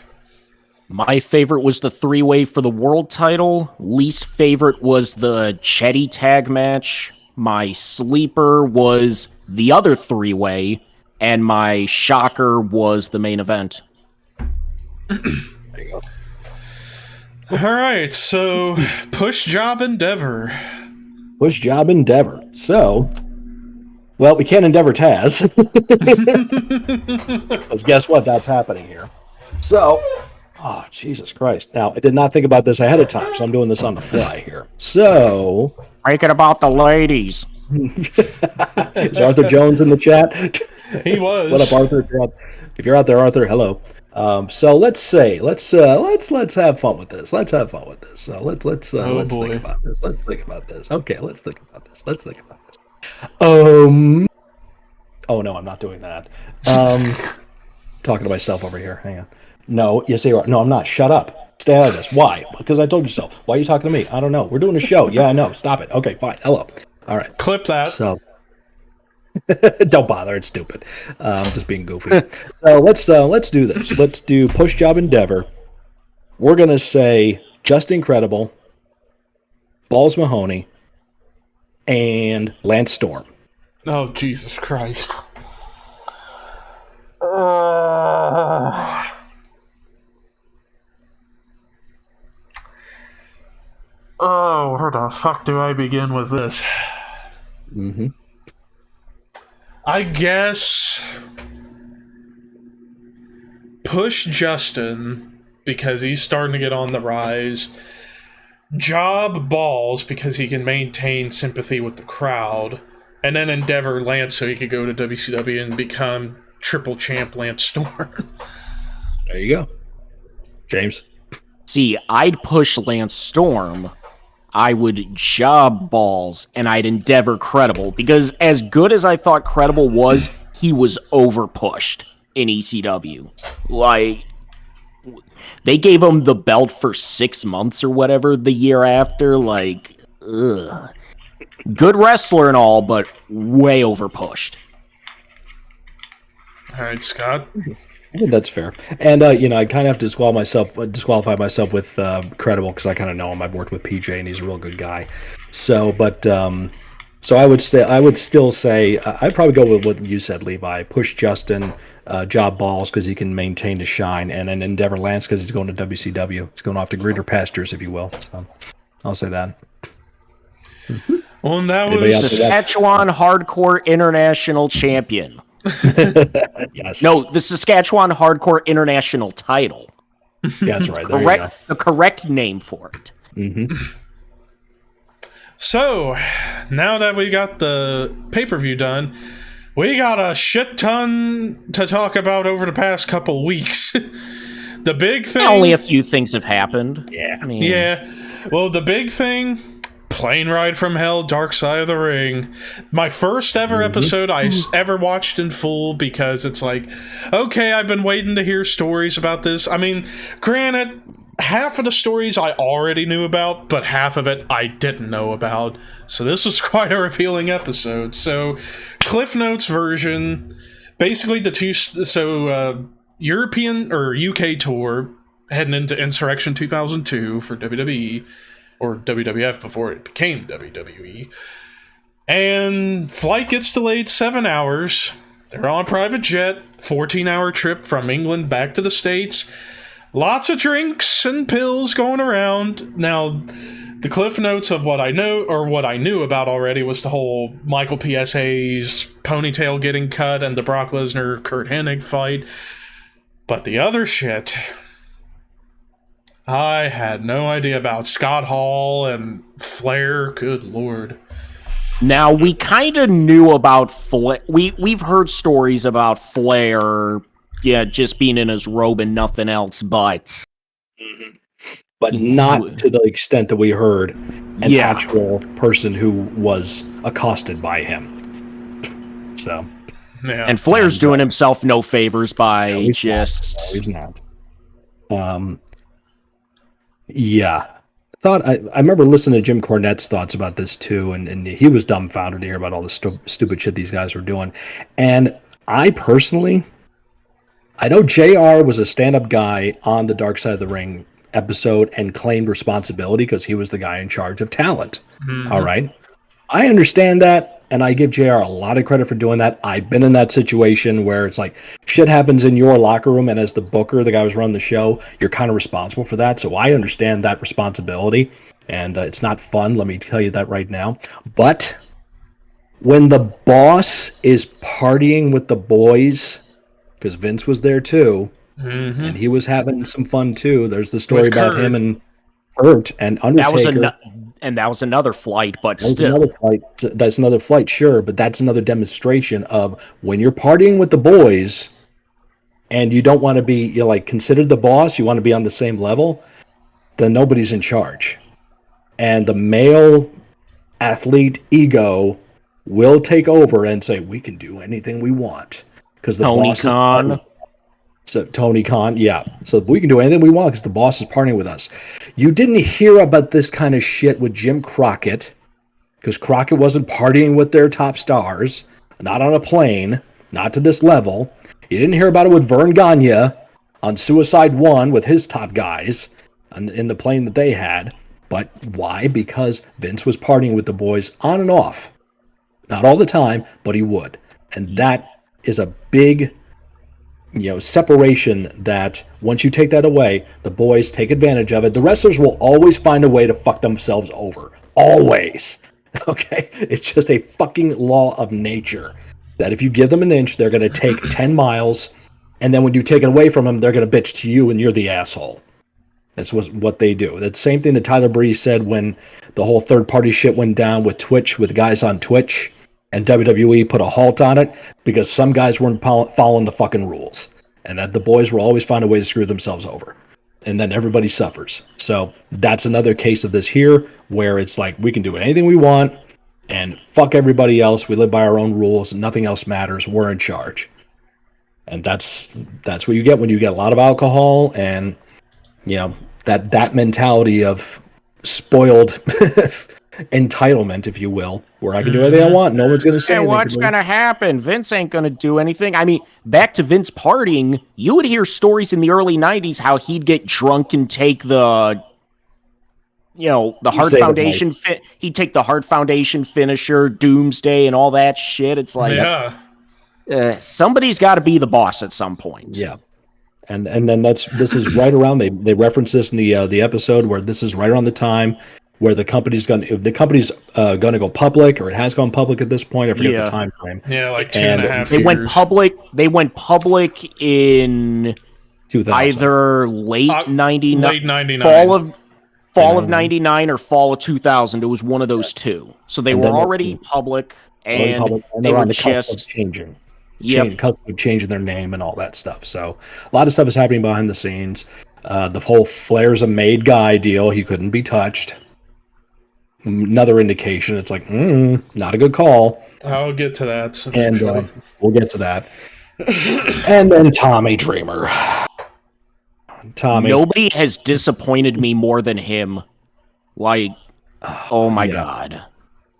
My favorite was the 3-way for the world title. Least favorite was the Chetty tag match. My sleeper was the other 3-way. And my shocker was the main event. There you go. All right, so Push Job Endeavor. Push Job Endeavor. So, well, we can't endeavor Taz. Because guess what? That's happening here. So, oh, Jesus Christ. Now, I did not think about this ahead of time, so I'm doing this on the fly here. So... Break it about the ladies. Is Arthur Jones in the chat? He was. What up, Arthur? If you're out there, Arthur, hello. So let's have fun with this. Let's have fun with this. So let's think about this. Let's think about this. Okay, let's think about this. Oh no, I'm not doing that. Talking to myself over here. Hang on. No, yes you are. No, I'm not. Shut up. Stay out of this. Why? Because I told you so. Why are you talking to me? I don't know. We're doing a show. Yeah, I know. Stop it. Okay, fine. Hello. All right. Clip that. So don't bother. It's stupid. Just being goofy. So let's do this. Let's do Push Job Endeavor. We're gonna say Just Incredible, Balls Mahoney, and Lance Storm. Oh, Jesus Christ. Oh, where the fuck do I begin with this? Mm-hmm. I guess Push Justin, because he's starting to get on the rise. Job Balls, because he can maintain sympathy with the crowd. And then Endeavor Lance, so he could go to WCW and become triple champ Lance Storm. There you go. James? See, I'd push Lance Storm. I would job Balls, and I'd endeavor Credible, because as good as I thought Credible was, he was over-pushed in ECW. Like, they gave him the belt for 6 months or whatever the year after. Like, ugh. Good wrestler and all, but way over-pushed. All right, Scott. I think that's fair. And, I kind of have to disqualify myself with Credible, because I kind of know him. I've worked with PJ, and he's a real good guy. So, so I would still say, I'd probably go with what you said, Levi. Push Justin, job Balls, because he can maintain to shine, and then Endeavor Lance, because he's going to WCW. He's going off to greener pastures, if you will. So, I'll say that. Well, and that Anybody was The Saskatchewan Hardcore International Champion. Yes. No, the Saskatchewan Hardcore International title. Yeah, that's right. There you go. The correct name for it. Mm-hmm. So, now that we got the pay-per-view done, we got a shit ton to talk about over the past couple weeks. The big thing... Only a few things have happened. Yeah. I mean, Yeah. Well, the big thing... Plane Ride from Hell, Dark Side of the Ring. My first ever episode I ever watched in full, because it's like, okay, I've been waiting to hear stories about this. I mean, granted, half of the stories I already knew about, but half of it I didn't know about. So this was quite a revealing episode. So, Cliff Notes version, basically European or UK tour heading into Insurrection 2002 for WWE. Or WWF before it became WWE. And flight gets delayed 7 hours. They're on a private jet. 14-hour trip from England back to the States. Lots of drinks and pills going around. Now, the cliff notes of what I know, or what I knew about already, was the whole Michael PSA's ponytail getting cut and the Brock Lesnar Kurt Hennig fight. But the other shit, I had no idea about. Scott Hall and Flair. Good lord. Now, we kind of knew about Flair. We've heard stories about Flair, just being in his robe and nothing else, but not to the extent that we heard an actual person who was accosted by him. So, yeah. And Flair's doing himself no favors by he's not. I remember listening to Jim Cornette's thoughts about this too, and he was dumbfounded to hear about all the stupid shit these guys were doing. And I personally, I know JR was a stand-up guy on the Dark Side of the Ring episode and claimed responsibility because he was the guy in charge of talent. Mm-hmm. All right. I understand that, and I give JR a lot of credit for doing that. I've been in that situation where it's like shit happens in your locker room, and as the booker, the guy who's running the show, you're kind of responsible for that. So I understand that responsibility, and it's not fun. Let me tell you that right now. But when the boss is partying with the boys, because Vince was there too, and he was having some fun too. There's the story about him and Kurt and Undertaker. That was another flight, but still. That's another flight, sure, but that's another demonstration of when you're partying with the boys and you don't want to be, considered the boss, you want to be on the same level, then nobody's in charge. And the male athlete ego will take over and say, we can do anything we want. Because the Tony boss Khan. So Tony Khan, yeah. So we can do anything we want because the boss is partnering with us. You didn't hear about this kind of shit with Jim Crockett because Crockett wasn't partying with their top stars, not on a plane, not to this level. You didn't hear about it with Vern Gagne on Suicide One with his top guys in the plane that they had. But why? Because Vince was partying with the boys on and off. Not all the time, but he would. And that is a big separation that once you take that away, the boys take advantage of it. The wrestlers will always find a way to fuck themselves over. Always. Okay? It's just a fucking law of nature that if you give them an inch, they're going to take 10 miles, and then when you take it away from them, they're going to bitch to you and you're the asshole. That's what they do. That's the same thing that Tyler Breeze said when the whole third-party shit went down with Twitch, with guys on Twitch. And WWE put a halt on it because some guys weren't following the fucking rules. And that the boys will always find a way to screw themselves over. And then everybody suffers. So that's another case of this here where it's like we can do anything we want and fuck everybody else. We live by our own rules and nothing else matters. We're in charge. And that's what you get when you get a lot of alcohol and, that mentality of spoiled entitlement, if you will, where I can do anything I want. No one's going to say anything. What's going to happen? Vince ain't going to do anything. I mean, back to Vince partying, you would hear stories in the early 90s how he'd get drunk and take the Hart Foundation he'd take the Hart Foundation finisher, Doomsday, and all that shit. It's like, somebody's got to be the boss at some point. Yeah. And then this is right around, they reference this in the episode where this is right around the time where the company's going to go public, or it has gone public at this point. I forget the time frame. Yeah, like 2.5 years. They went public in 2000. either late 99, late 99, fall of 99 or fall of 2000. It was one of those two. So they were already public, and they were just changing. Changing their name and all that stuff. So a lot of stuff is happening behind the scenes. The whole Flair's a made guy deal. He couldn't be touched. Another indication. It's like, not a good call. I'll get to that. And we'll get to that. And then Tommy Dreamer. Nobody has disappointed me more than him. Like, oh my God.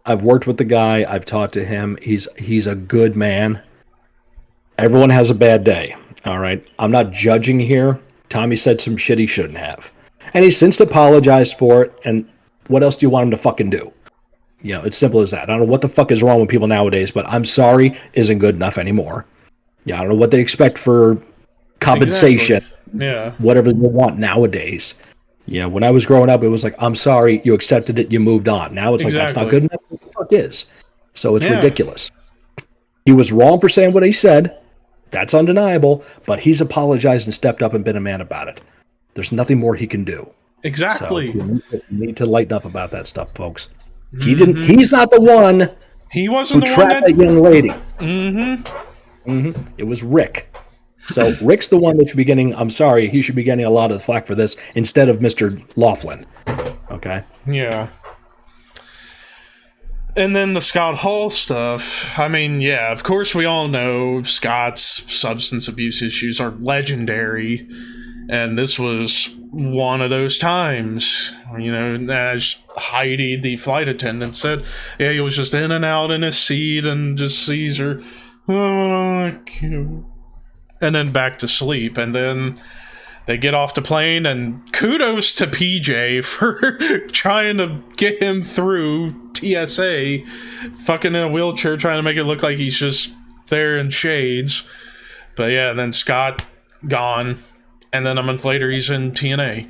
I've worked with the guy. I've talked to him. He's a good man. Everyone has a bad day. All right. I'm not judging here. Tommy said some shit he shouldn't have. And he's since apologized for it. And what else do you want him to fucking do? It's simple as that. I don't know what the fuck is wrong with people nowadays, but I'm sorry isn't good enough anymore. I don't know what they expect for compensation. Exactly. Yeah. Whatever they want nowadays. Yeah, when I was growing up, it was like, I'm sorry, you accepted it, you moved on. Now it's like, that's not good enough. What the fuck is? So it's ridiculous. He was wrong for saying what he said. That's undeniable. But he's apologized and stepped up and been a man about it. There's nothing more he can do. Exactly. So you need to lighten up about that stuff, folks. He didn't. He's not the one. He wasn't who trapped that young lady. Mm-hmm. It was Rick. So Rick's the one that should be getting. I'm sorry, he should be getting a lot of flack for this instead of Mr. Laughlin. Okay. Yeah. And then the Scott Hall stuff. I mean, yeah, of course we all know Scott's substance abuse issues are legendary. And this was one of those times, you know, as Heidi, the flight attendant, said, yeah, he was just in and out in his seat and just sees her, and then back to sleep. And then they get off the plane, and kudos to PJ for trying to get him through TSA, fucking in a wheelchair, trying to make it look like he's just there in shades. But yeah, and then Scott gone. And then a month later, he's in TNA.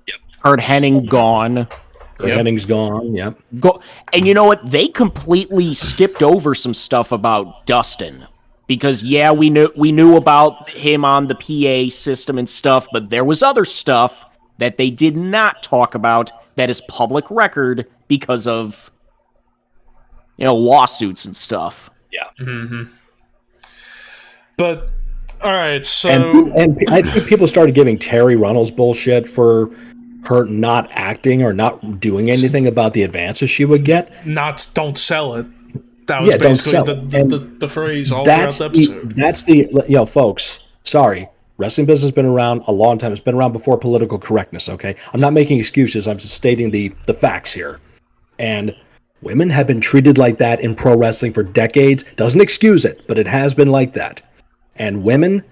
Yep. Heard Henning gone. Henning's gone. Yep. And you know what? They completely skipped over some stuff about Dustin because we knew about him on the PA system and stuff, but there was other stuff that they did not talk about that is public record because of lawsuits and stuff. Yeah. Mm-hmm. But. All right, so... And I think people started giving Terry Runnels bullshit for her not acting or not doing anything about the advances she would get. Don't sell it. That was basically the phrase all throughout the episode. That's the... folks, sorry. Wrestling business has been around a long time. It's been around before political correctness, okay? I'm not making excuses. I'm just stating the facts here. And women have been treated like that in pro wrestling for decades. Doesn't excuse it, but it has been like that. And women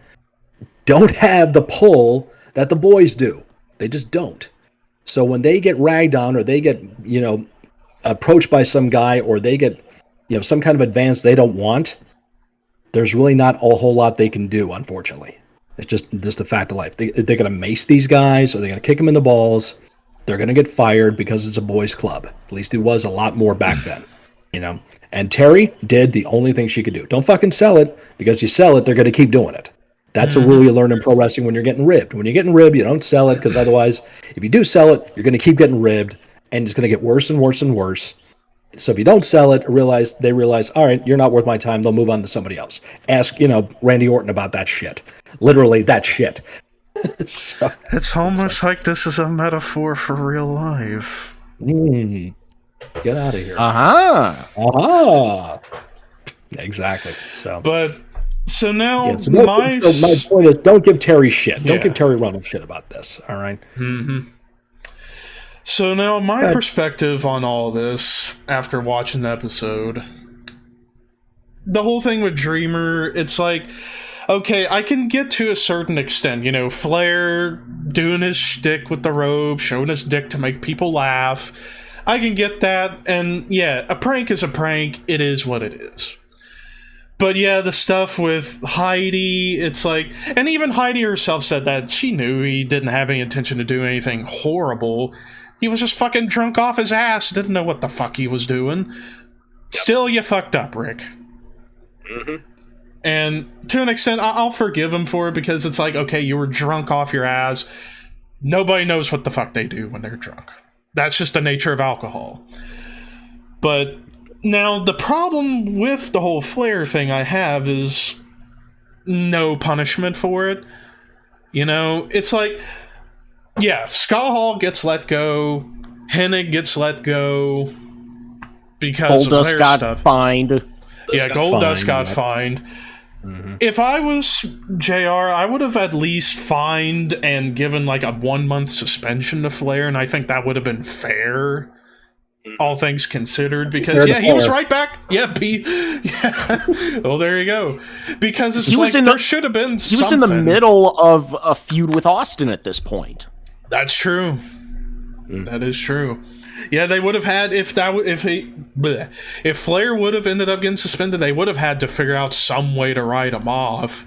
don't have the pull that the boys do. They just don't. So when they get ragged on or they get, approached by some guy or they get, some kind of advance they don't want, there's really not a whole lot they can do, unfortunately. It's just a fact of life. They're going to mace these guys or they're going to kick them in the balls. They're going to get fired because it's a boys' club. At least it was a lot more back then, And Terry did the only thing she could do. Don't fucking sell it, because you sell it, they're going to keep doing it. That's a rule you learn in pro wrestling when you're getting ribbed. When you're getting ribbed, you don't sell it, because otherwise, if you do sell it, you're going to keep getting ribbed, and it's going to get worse and worse and worse. So if you don't sell it, they realize, all right, you're not worth my time, they'll move on to somebody else. Ask, Randy Orton about that shit. Literally, that shit. So, it's almost like this is a metaphor for real life. Get out of here. Exactly. So now my point is, don't give Terry shit. Don't give Terry Runnels shit about this. All right. Mm-hmm. So now my perspective on all this after watching the episode, the whole thing with Dreamer, it's like, okay, I can get to a certain extent, Flair doing his shtick with the robe, showing his dick to make people laugh. I can get that, and yeah, a prank is a prank. It is what it is. But yeah, the stuff with Heidi, it's like... And even Heidi herself said that she knew he didn't have any intention to do anything horrible. He was just fucking drunk off his ass, didn't know what the fuck he was doing. Still, you fucked up, Rick. Mm-hmm. And to an extent, I'll forgive him for it, because it's like, okay, you were drunk off your ass. Nobody knows what the fuck they do when they're drunk. That's just the nature of alcohol. But now the problem with the whole Flair thing I have is no punishment for it. It's like, yeah, Scott Hall gets let go, Hennig gets let go because of Flair stuff. Fined. Goldust got fined. Mm-hmm. If I was JR, I would have at least fined and given like a 1-month suspension to Flair, and I think that would have been fair, all things considered, because he was right back. Yeah. Well, there you go. Because it's there should have been something. He was in the middle of a feud with Austin at this point. That's true. That is true. Yeah, they would have had if Flair would have ended up getting suspended, they would have had to figure out some way to write him off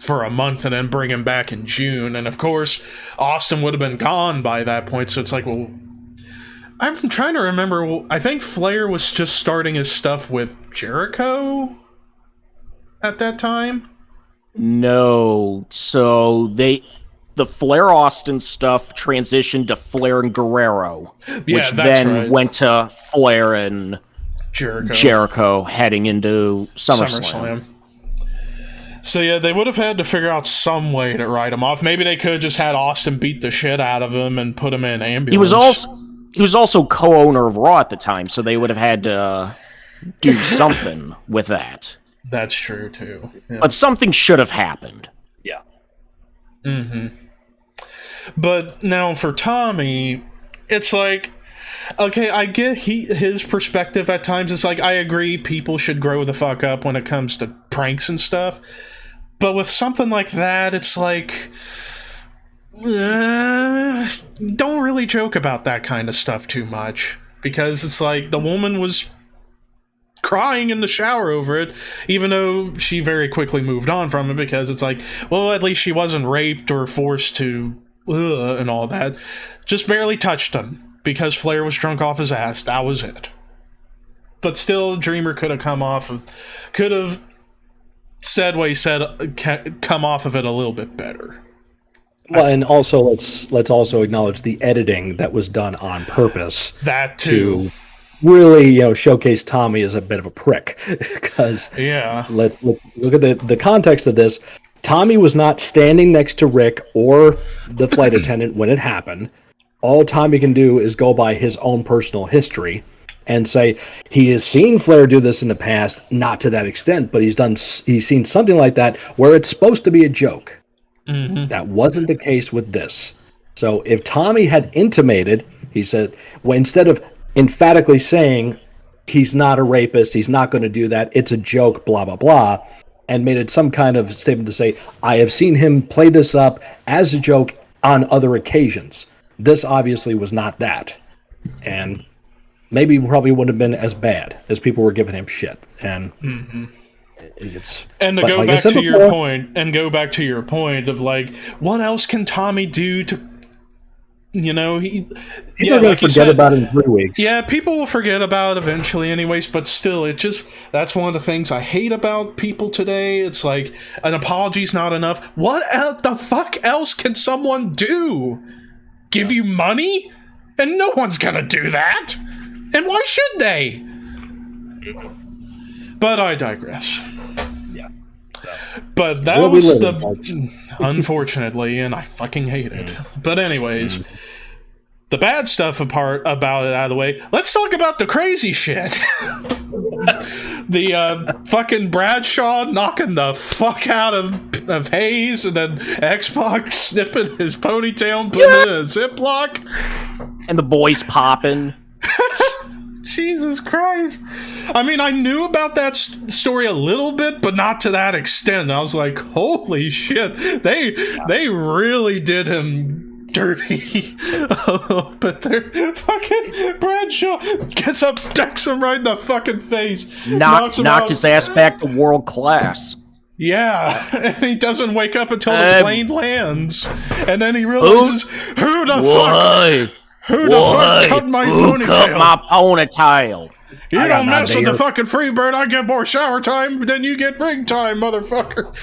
for a month and then bring him back in June. And of course, Austin would have been gone by that point. So it's like, well, I'm trying to remember. I think Flair was just starting his stuff with Jericho at that time. No, so the Flair Austin stuff transitioned to Flair and Guerrero, which then went to Flair and Jericho heading into SummerSlam. So yeah, they would have had to figure out some way to write him off. Maybe they could have just had Austin beat the shit out of him and put him in an ambulance. He was also co-owner of Raw at the time, so they would have had to do something with that. That's true too. Yeah. But something should have happened. Yeah. Mm-hmm. But now for Tommy, it's like, okay, I get his perspective at times. It's like, I agree people should grow the fuck up when it comes to pranks and stuff. But with something like that, it's like, don't really joke about that kind of stuff too much. Because it's like, the woman was crying in the shower over it, even though she very quickly moved on from it, because it's like, well, at least she wasn't raped or forced to and all that. Just barely touched him because Flair was drunk off his ass. That was it. But still, Dreamer could have said what he said, come off of it a little bit better. Well, and also let's also acknowledge the editing that was done on purpose. That too. To really, showcase Tommy as a bit of a prick. Because let's look at the context of this. Tommy was not standing next to Rick or the flight attendant when it happened. All Tommy can do is go by his own personal history and say he has seen Flair do this in the past, not to that extent, but he's seen something like that where it's supposed to be a joke. Mm-hmm. That wasn't the case with this. So if Tommy had intimated, he said, well, instead of emphatically saying he's not a rapist, he's not going to do that, it's a joke, blah, blah, blah, and made it some kind of statement to say, I have seen him play this up as a joke on other occasions. This obviously was not that. And maybe probably wouldn't have been as bad as people were giving him shit. And go back to your point of like, what else can Tommy do to, people are going to forget about it in 3 weeks. Yeah, people will forget about it eventually anyways, but still, that's one of the things I hate about people today. It's like, an apology's not enough. What the fuck else can someone do? Give you money? And no one's gonna do that. And why should they? But I digress. Yeah. But that was unfortunately, and I fucking hate it. But anyways, the bad stuff about it out of the way, let's talk about the crazy shit. The fucking Bradshaw knocking the fuck out of Hayes, and then X-Pac snipping his ponytail and putting it in a Ziploc. And the boys popping. Jesus Christ. I mean, I knew about that story a little bit, but not to that extent. I was like, holy shit. They really did him dirty. But they're fucking Bradshaw gets up, decks him right in the fucking face. Knocked his ass back to world class. Yeah, and he doesn't wake up until the plane lands. And then he realizes, who the fuck cut my ponytail? Cut my ponytail? You don't mess with the fucking Freebird. I get more shower time than you get ring time, motherfucker.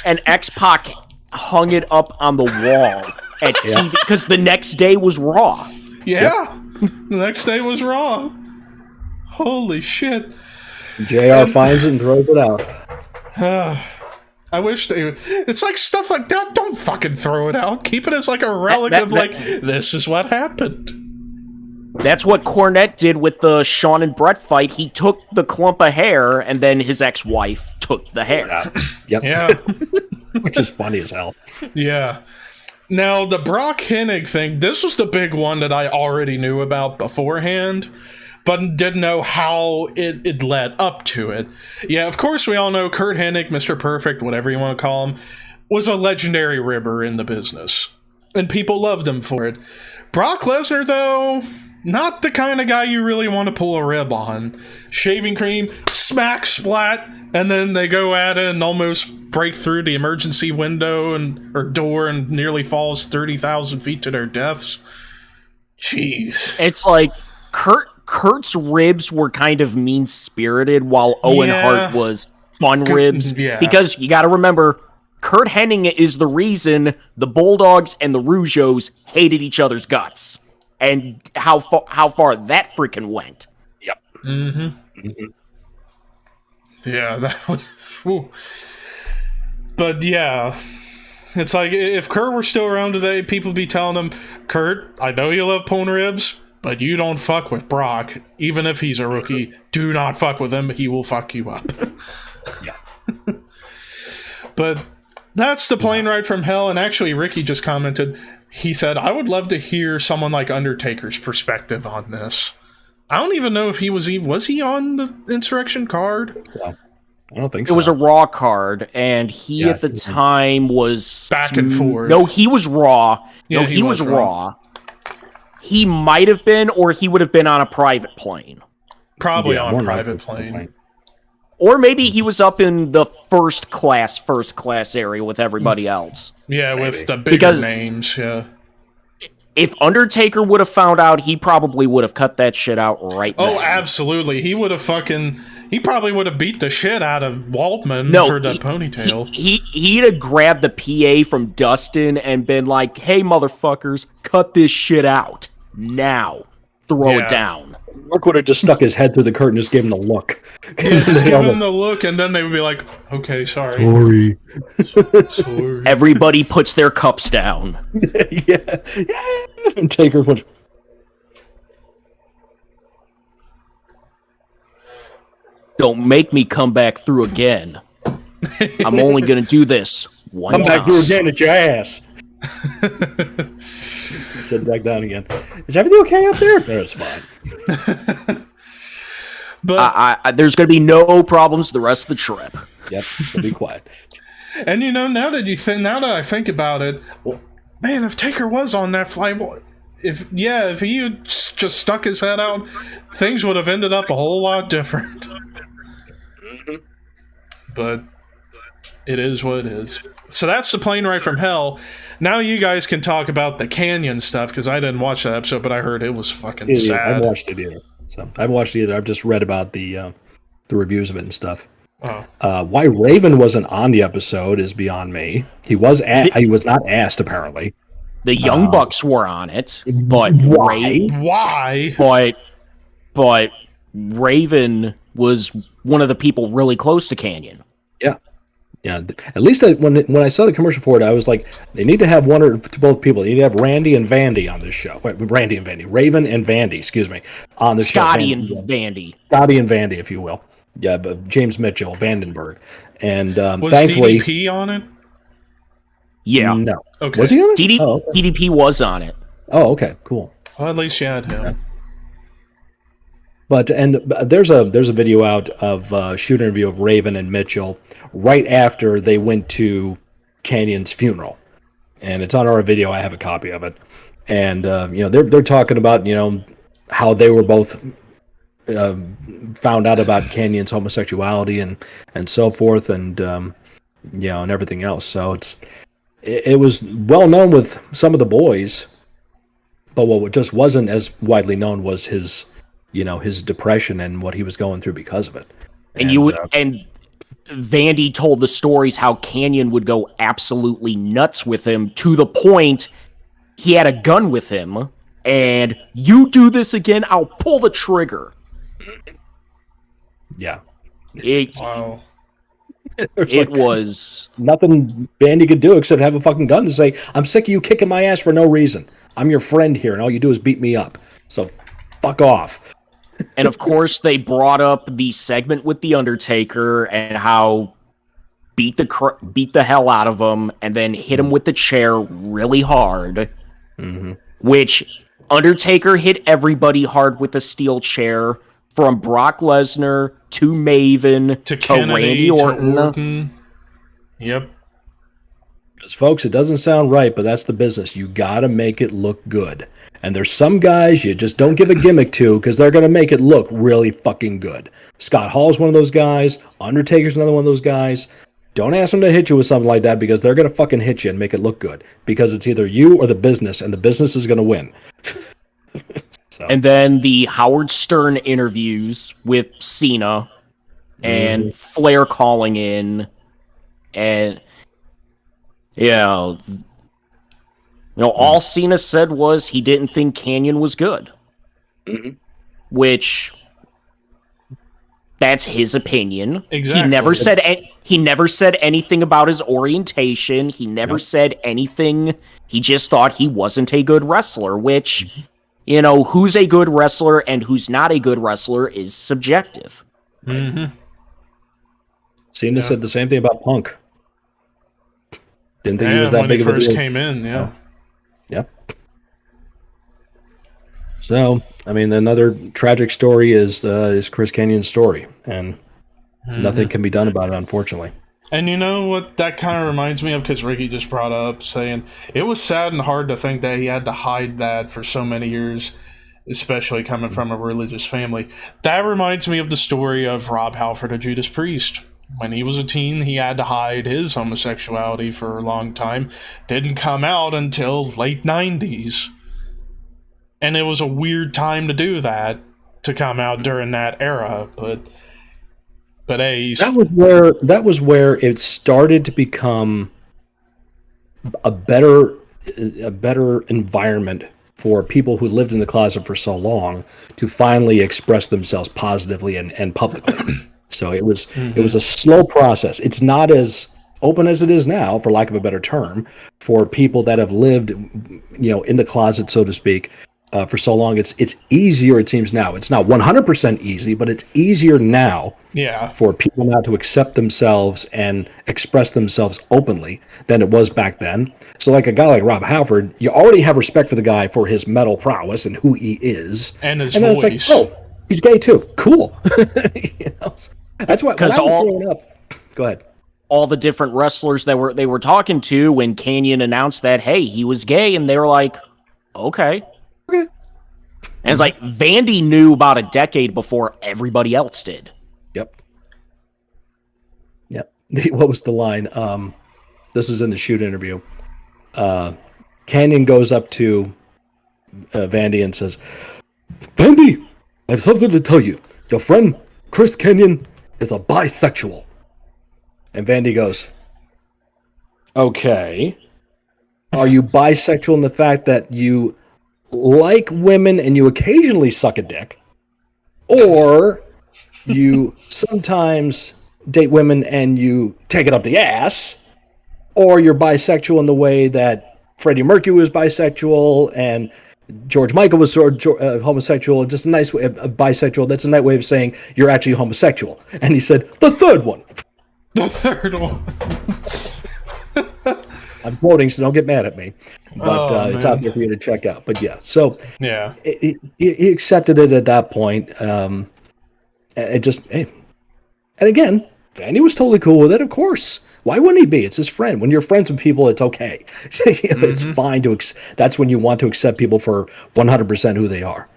And X-Pac hung it up on the wall at TV because the next day was Raw. Yeah, the next day was Raw. Holy shit. JR finds it and throws it out. I wish they would. It's like stuff like that. Don't fucking throw it out. Keep it as like a relic of this is what happened. That's what Cornette did with the Shawn and Brett fight. He took the clump of hair, and then his ex-wife took the hair. Yep. Yeah. Which is funny as hell. Yeah. Now, the Brock Hennig thing, this was the big one that I already knew about beforehand, but didn't know how it led up to it. Yeah, of course, we all know Kurt Hennig, Mr. Perfect, whatever you want to call him, was a legendary ribber in the business. And people loved him for it. Brock Lesnar, though, not the kind of guy you really want to pull a rib on. Shaving cream, smack, splat, and then they go at it and almost break through the emergency window or door and nearly falls 30,000 feet to their deaths. Jeez. It's like Kurt's ribs were kind of mean-spirited, while Owen Hart was fun ribs. Yeah. Because you got to remember, Kurt Hennig is the reason the Bulldogs and the Rougeaus hated each other's guts, and how far that freaking went. Yep. Yeah, that was. Whew. But yeah, it's like if Kurt were still around today, people would be telling him, "Kurt, I know you love pulling ribs, but you don't fuck with Brock. Even if he's a rookie, do not fuck with him. He will fuck you up." Yeah. But that's the plane ride from hell. And actually, Ricky just commented. He said, "I would love to hear someone like Undertaker's perspective on this." I don't even know if he was he on the Insurrection card? Yeah. I don't think so. It was a Raw card, and he at the time was back and forth. No, he was Raw. Yeah, no, he was Raw. He might have been, or he would have been on a private plane. Probably on a private plane. Or maybe he was up in the first class area with everybody else. Yeah, with the bigger names, yeah. If Undertaker would have found out, he probably would have cut that shit out right then. Oh, absolutely. He would have he probably would have beat the shit out of Waltman for the ponytail. He'd have grabbed the PA from Dustin and been like, "Hey, motherfuckers, cut this shit out. Now. Throw it down." Mark would have just stuck his head through the curtain and just gave him the look. Yeah, just give him the look, and then they would be like, "Okay, sorry." Sorry. Everybody puts their cups down. Yeah. And Taker would... Don't make me come back through again. I'm only going to do this one time. Come back through again at your ass. Sit back down again. Is everything okay up there? No, it's fine. But there's going to be no problems the rest of the trip. Yep, so be quiet. And now that I think about it, well, man, if Taker was on that flight, if he had just stuck his head out, things would have ended up a whole lot different. But it is what it is. So that's the plane ride from hell. Now you guys can talk about the canyon stuff, because I didn't watch that episode, but I heard it was fucking sad. I haven't watched it either. So I haven't watched it either. I've just read about the reviews of it and stuff. Oh. Why Raven wasn't on the episode is beyond me. He was not asked, apparently. The Young Bucks were on it, but Why? But Raven was one of the people really close to Canyon. Yeah. At least when I saw the commercial for it, I was like, they need to have one or both people. They need to have Randy and Vandy on this show. Wait, Randy and Vandy. Raven and Vandy, excuse me, on the show. Scotty and Vandy, if you will. Yeah, but James Mitchell, Vandenberg. And was thankfully... DDP on it? Yeah. No. Okay. Was he on it? Okay. DDP was on it. Oh, okay, cool. Well, at least you had him. Yeah. But there's a video out of shoot interview of Raven and Mitchell right after they went to Canyon's funeral, and it's on our video. I have a copy of it, and they're talking about how they were both found out about Canyon's homosexuality and so forth, and and everything else. So it was well known with some of the boys, but what just wasn't as widely known was his depression and what he was going through because of it. And Vandy told the stories how Canyon would go absolutely nuts with him, to the point he had a gun with him, and you do this again, I'll pull the trigger. Yeah. Wow. It was nothing Vandy could do except have a fucking gun to say, "I'm sick of you kicking my ass for no reason. I'm your friend here, and all you do is beat me up. So fuck off." And of course, they brought up the segment with The Undertaker and how beat the hell out of him and then hit him with the chair really hard. Mm-hmm. Which Undertaker hit everybody hard with a steel chair, from Brock Lesnar to Maven to Kennedy, Randy Orton. Yep. Because, folks, it doesn't sound right, but that's the business. You got to make it look good. And there's some guys you just don't give a gimmick to because they're going to make it look really fucking good. Scott Hall's one of those guys. Undertaker's another one of those guys. Don't ask them to hit you with something like that because they're going to fucking hit you and make it look good. Because it's either you or the business, and the business is going to win. So. And then the Howard Stern interviews with Cena and Flair calling in, and all Cena said was he didn't think Kanyon was good, which that's his opinion. Exactly. He never said anything about his orientation. He never said anything. He just thought he wasn't a good wrestler, which, who's a good wrestler and who's not a good wrestler is subjective. Mm-hmm. Cena said the same thing about Punk. Didn't think he was that big of a deal. When he first came in, Yep. So, I mean, another tragic story is Chris Kanyon's story, and nothing can be done about it, unfortunately. And you know what that kind of reminds me of? Because Ricky just brought up saying it was sad and hard to think that he had to hide that for so many years, especially coming from a religious family. That reminds me of the story of Rob Halford of Judas Priest. When he was a teen, he had to hide his homosexuality for a long time. Didn't come out until late 90s. And it was a weird time to do that, to come out during that era. But hey, that was where it started to become a better environment for people who lived in the closet for so long to finally express themselves positively and publicly. So it was a slow process. It's not as open as it is now, for lack of a better term, for people that have lived, in the closet, so to speak, for so long. It's easier, it seems now. It's not 100% easy, but it's easier now for people now to accept themselves and express themselves openly than it was back then. So like a guy like Rob Halford, you already have respect for the guy for his metal prowess and who he is. And his voice. It's like, he's gay too. Cool. That's why when I was growing up. Go ahead. All the different wrestlers that they were talking to when Kanyon announced that, hey, he was gay, and they were like, okay. And it's like Vandy knew about a decade before everybody else did. Yep. What was the line? This is in the shoot interview. Kanyon goes up to Vandy and says, "Vandy, I have something to tell you. Your friend Chris Kanyon is a bisexual." And Vandy goes, "Okay. Are you bisexual in the fact that you like women and you occasionally suck a dick? Or you sometimes date women and you take it up the ass? Or you're bisexual in the way that Freddie Mercury was bisexual and George Michael was sort of homosexual, just a nice way of bisexual. That's a nice way of saying you're actually homosexual." And he said, "The third one." The third one. I'm quoting, so don't get mad at me. But it's out there for you to check out. But so he accepted it at that point. And again, Vandy was totally cool with it, of course. Why wouldn't he be? It's his friend. When you're friends with people, it's okay. It's fine to. That's when you want to accept people for 100% who they are.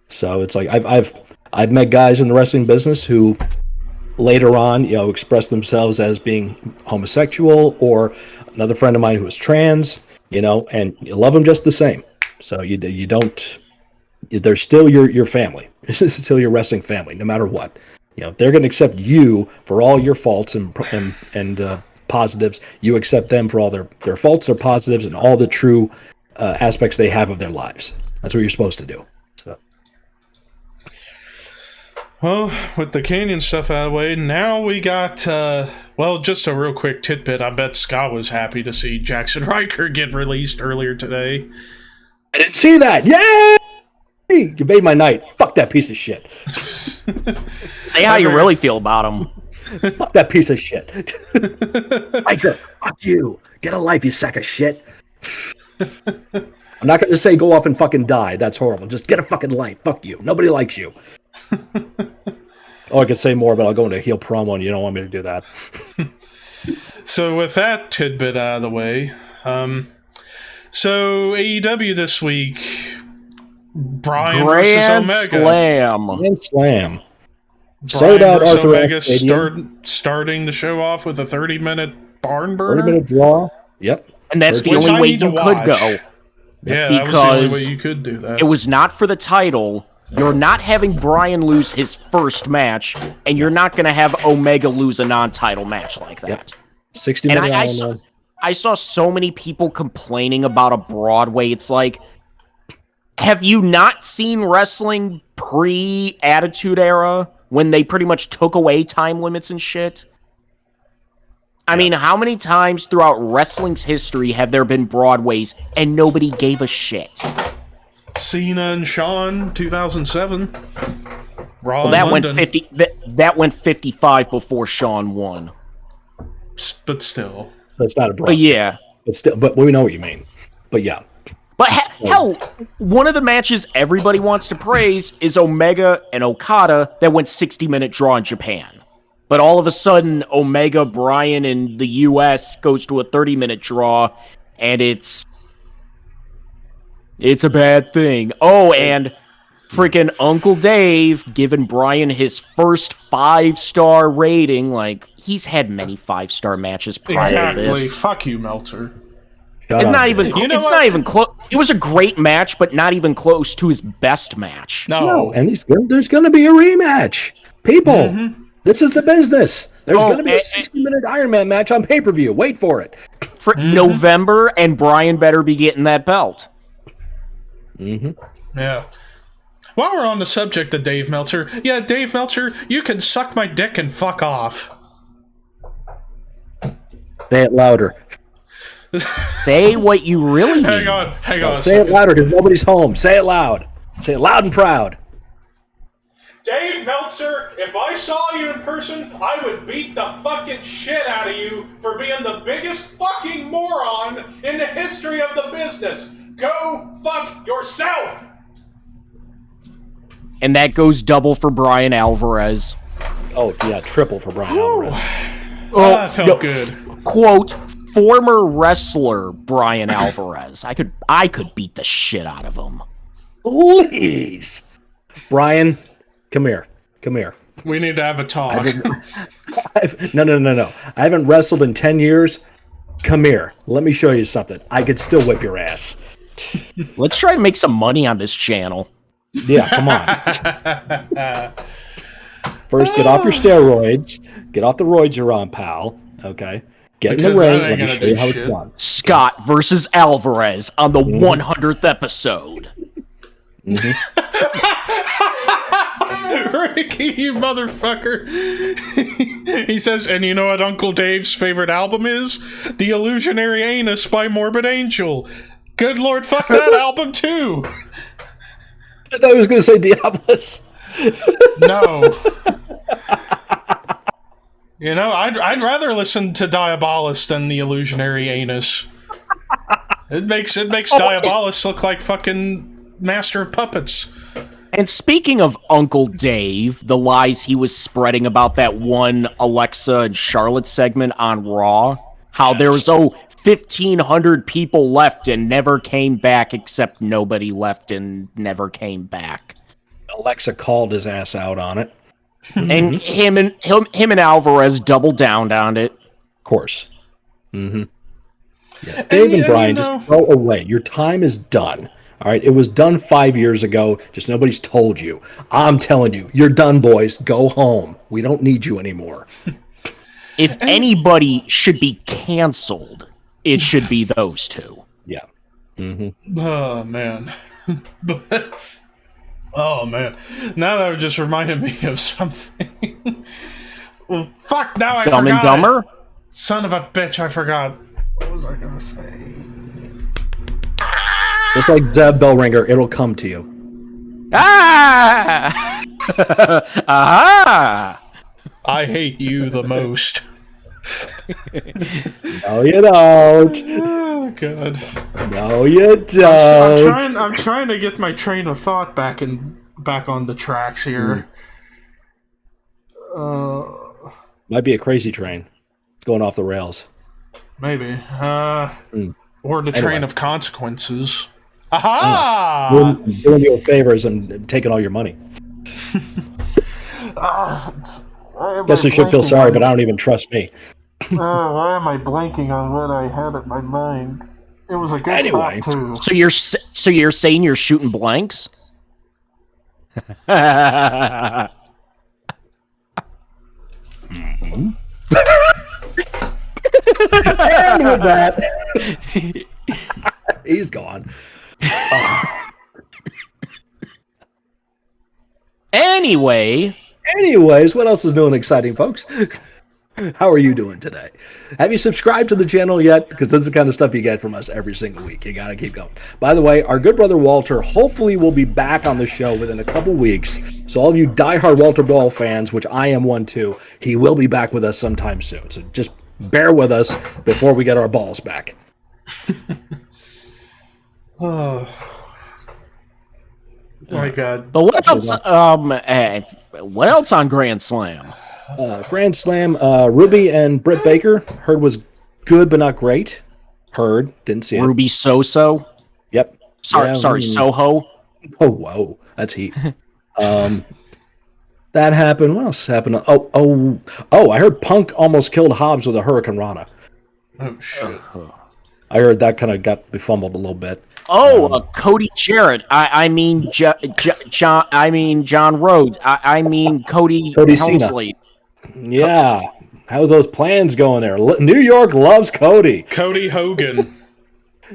So it's like I've met guys in the wrestling business who later on, express themselves as being homosexual, or another friend of mine who is trans, and you love them just the same. So you don't. They're still your family. It's still your wrestling family, no matter what. If they're going to accept you for all your faults and positives, you accept them for all their faults, their positives, and all the true aspects they have of their lives. That's what you're supposed to do. So. Well, with the Kanyon stuff out of the way, now we got, just a real quick tidbit. I bet Scott was happy to see Jackson Riker get released earlier today. I didn't see that. Yay! You made my night. Fuck that piece of shit. Say how you really feel about him. Fuck that piece of shit. Riker, fuck you. Get a life, you sack of shit. I'm not going to say go off and fucking die. That's horrible. Just get a fucking life. Fuck you. Nobody likes you. I could say more, but I'll go into a heel promo, and you don't want me to do that. So with that tidbit out of the way, so AEW this week, Bryan versus Omega. Grand Slam. Sold out Arthur Omega starting the show off with a 30-minute barn burner. 30-minute draw. Yep. And that's the only way you could go. Yeah, that was the only way you could do that. It was not for the title. You're not having Bryan lose his first match, and you're not going to have Omega lose a non-title match like that. Yep. 60 minutes. I saw so many people complaining about a Broadway. It's like, have you not seen wrestling pre-Attitude Era when they pretty much took away time limits and shit? I mean, how many times throughout wrestling's history have there been Broadways and nobody gave a shit? Cena and Shawn, 2007. Raw Well, that went 50. That went 55 before Shawn won. But still, that's not a Broadway. But yeah, but we know what you mean. But yeah. But hell, one of the matches everybody wants to praise is Omega and Okada that went 60-minute draw in Japan. But all of a sudden, Omega Bryan in the U.S. goes to a 30-minute draw, and it's a bad thing. Oh, and freaking Uncle Dave giving Bryan his first 5-star rating. Like, he's had many 5-star matches prior to this. Fuck you, Meltzer. It's not even close. It was a great match, but not even close to his best match. No. And there's going to be a rematch. People. Mm-hmm. This is the business. There's going to be a 60-minute Iron Man match on pay-per-view. Wait for it. For November, and Bryan better be getting that belt. Mm-hmm. Yeah. While we're on the subject of Dave Meltzer, Dave Meltzer, you can suck my dick and fuck off. Say it louder. Say what you really mean. Hang on. Say it louder because nobody's home. Say it loud. Say it loud and proud. Dave Meltzer, if I saw you in person, I would beat the fucking shit out of you for being the biggest fucking moron in the history of the business. Go fuck yourself! And that goes double for Bryan Alvarez. Oh, yeah, triple for Bryan Alvarez. That felt good. Quote, former wrestler Bryan Alvarez. I could beat the shit out of him. Please. Bryan, come here. We need to have a talk. No. I haven't wrestled in 10 years. Come here. Let me show you something. I could still whip your ass. Let's try and make some money on this channel. Yeah, come on. First, get off your steroids. Get off the roids you're on, pal. Okay? Get in the ring. Let me show you how it's done. Scott versus Alvarez on the 100th episode. Mm-hmm. Ricky, you motherfucker. He says, and you know what Uncle Dave's favorite album is? The Illusionary Anus by Morbid Angel. Good Lord, fuck that album too. I thought I was going to say Diabolus. No. You know, I'd rather listen to Diabolus than the Illusionary Anus. It makes Diabolus look like fucking Master of Puppets. And speaking of Uncle Dave, the lies he was spreading about that one Alexa and Charlotte segment on Raw, how there was 1,500 people left and never came back, except nobody left and never came back. Alexa called his ass out on it. And him and Alvarez doubled down on it. Of course. Mm-hmm. Yeah. Dave and Bryan, just go away. Your time is done. All right, it was done 5 years ago. Just nobody's told you. I'm telling you, you're done, boys. Go home. We don't need you anymore. If anybody should be canceled, it should be those two. Yeah. Mm-hmm. Oh man. Oh man. Now that just reminded me of something. Well, fuck. Now I forgot. Dumb and Dumber. Son of a bitch! I forgot. What was I gonna say? Just like Zeb Bellringer, it'll come to you. Ah! Aha! I hate you the most. No, you don't. Oh, God. No, you don't. I'm trying to get my train of thought back on the tracks here. Might be a crazy train. going off the rails. Maybe. Or the train of consequences. Aha! Doing you favors and taking all your money. Guess you should feel sorry, but I don't even trust me. Why am I blanking on what I had in my mind? It was a good thought, too. So you're saying you're shooting blanks? Mm-hmm. And with that, he's gone. Anyways, what else is new and exciting, folks? How are you doing today? Have you subscribed to the channel yet? Because this is the kind of stuff you get from us every single week. You gotta keep going. By the way, our good brother Walter hopefully will be back on the show within a couple weeks. So all of you diehard Walter Ball fans, which I am one too, he will be back with us sometime soon. So just bear with us before we get our balls back. Oh my God! But what else? What else on Grand Slam? Grand Slam, Ruby and Britt Baker. Heard was good, but not great. Heard, didn't see it. Ruby So-So. Yep. Sorry, Soho. Oh, whoa, that's heat. That happened. What else happened? Oh! I heard Punk almost killed Hobbs with a Hurricane Rana. Oh shit! I heard that kind of got befumbled a little bit. Cody Jarrett. I mean John. I mean John Rhodes. I mean Cody Helmsley. Yeah. How are those plans going there? New York loves Cody. Cody Hogan.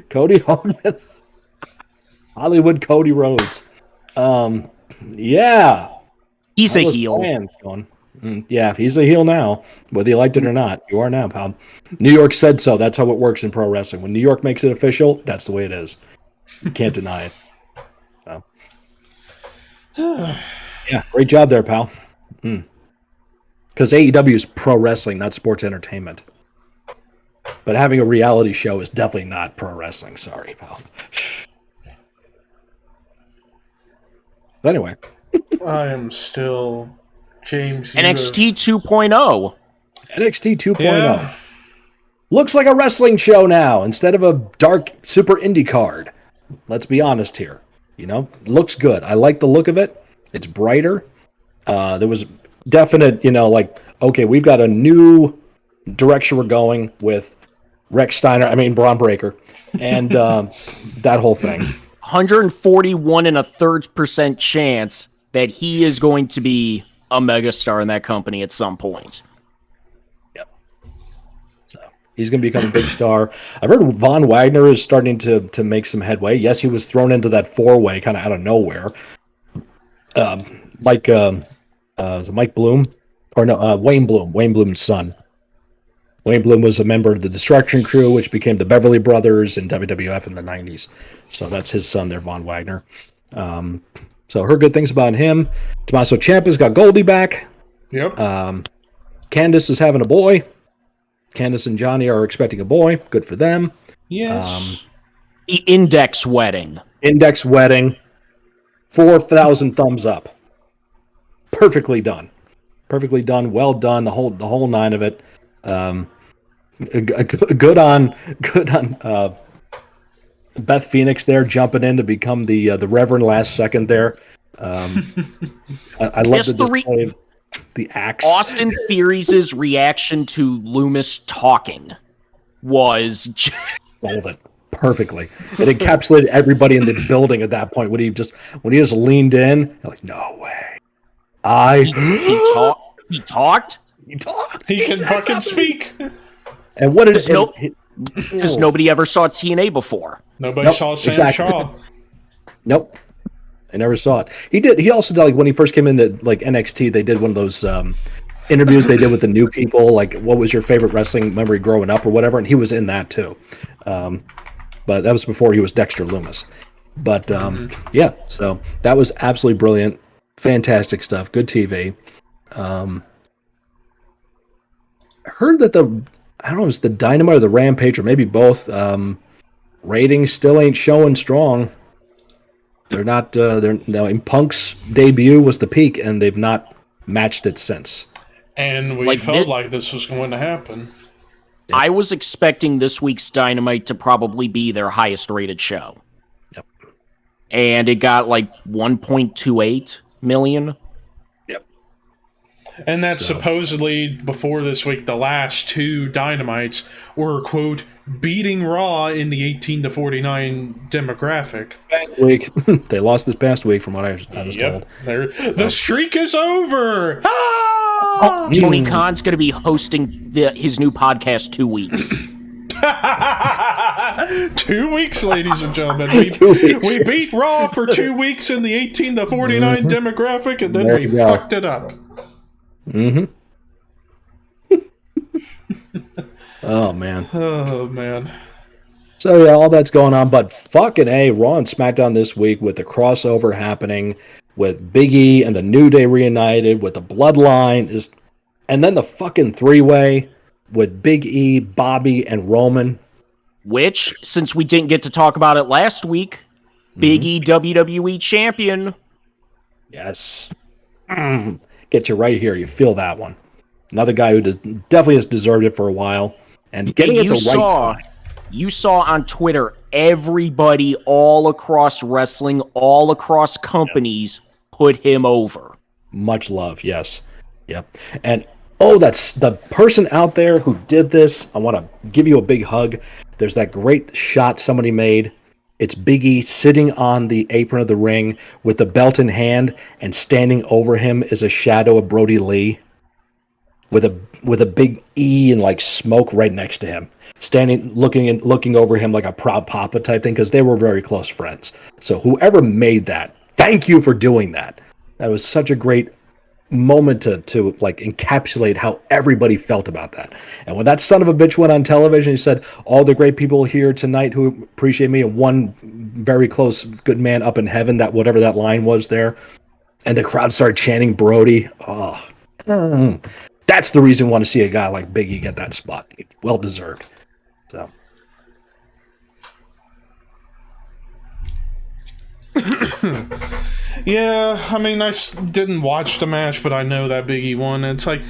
Cody Hogan. Hollywood Cody Rhodes. Yeah. He's a heel. Yeah, he's a heel now, whether you liked it or not. You are now, pal. New York said so. That's how it works in pro wrestling. When New York makes it official, that's the way it is. You can't deny it. So. Yeah, great job there, pal. Because AEW is pro wrestling, not sports entertainment. But having a reality show is definitely not pro wrestling. Sorry, pal. But anyway. I am still James. NXT 2.0. NXT 2.0. Yeah. Looks like a wrestling show now instead of a dark super indie card. Let's be honest here. You know, looks good. I like the look of it. It's brighter. There was definite, okay, we've got a new direction we're going with Rex Steiner, Braun Breaker, and that whole thing. 141.33% chance that he is going to be a megastar in that company at some point. Yep. So he's going to become a big star. I've heard Von Wagner is starting to make some headway. Yes, he was thrown into that four-way kind of out of nowhere. Mike Bloom? Or no, Wayne Bloom. Wayne Bloom's son. Wayne Bloom was a member of the Destruction Crew, which became the Beverly Brothers in WWF in the 90s. So that's his son there, Von Wagner. So heard good things about him. Tommaso Ciampa's got Goldie back. Yep. Candice is having a boy. Candice and Johnny are expecting a boy. Good for them. Yes. Index wedding. 4,000 thumbs up. Perfectly done. Well done. The whole nine of it. Good on Beth Phoenix there jumping in to become the Reverend last second there. I love the display of the axe. Austin Theories' reaction to Loomis talking was sold it perfectly. It encapsulated everybody in the building at that point when he just leaned in. You're like, no way. He talked. He can fucking speak. And what did because nobody ever saw TNA before. Nobody saw Sam Shaw. Nope. I never saw it. He also did, when he first came into NXT, they did one of those interviews they did with the new people, like what was your favorite wrestling memory growing up or whatever, and he was in that too. But that was before he was Dexter Loomis. But yeah, so that was absolutely brilliant. Fantastic stuff. Good TV. I heard that it's the Dynamite or the Rampage, or maybe both. Ratings still ain't showing strong. They're not. In Punk's debut was the peak, and they've not matched it since. And we felt like this was going to happen. I was expecting this week's Dynamite to probably be their highest rated show. Yep. And it got like 1.28 million. Yep. And that's supposedly, before this week, the last two Dynamites were, quote, beating Raw in the 18 to 49 demographic. Week. They lost this past week, from what I was told. The streak is over! Ah! Tony Khan's going to be hosting his new podcast 2 weeks. 2 weeks, ladies and gentlemen. We beat Raw for 2 weeks in the 18 to 49 demographic, and then we fucked it up. Mm-hmm. Oh, man. Oh, man. So, yeah, all that's going on, but fucking A, Raw and SmackDown this week with the crossover happening, with Big E and the New Day reunited, with the Bloodline, and then the fucking three-way with Big E, Bobby, and Roman. Which, since we didn't get to talk about it last week, Big E WWE Champion. Yes. Get you right here. You feel that one. Another guy who definitely has deserved it for a while. And getting it the right time. You saw on Twitter, everybody all across wrestling, all across companies, put him over. Much love, yes. Yep. And, that's the person out there who did this. I want to give you a big hug. There's that great shot somebody made. It's Big E sitting on the apron of the ring with the belt in hand, and standing over him is a shadow of Brody Lee with a big E and like smoke right next to him. Standing, looking over him like a proud papa type thing, because they were very close friends. So whoever made that, thank you for doing that. That was such a great moment to like encapsulate how everybody felt about that. And when that son of a bitch went on television, he said, all the great people here tonight who appreciate me, and one very close good man up in heaven, that whatever that line was there, and the crowd started chanting Brody. That's the reason I want to see a guy like Big E get that spot. Well deserved. So. Yeah, I mean, didn't watch the match, but I know that Big E won. It's like,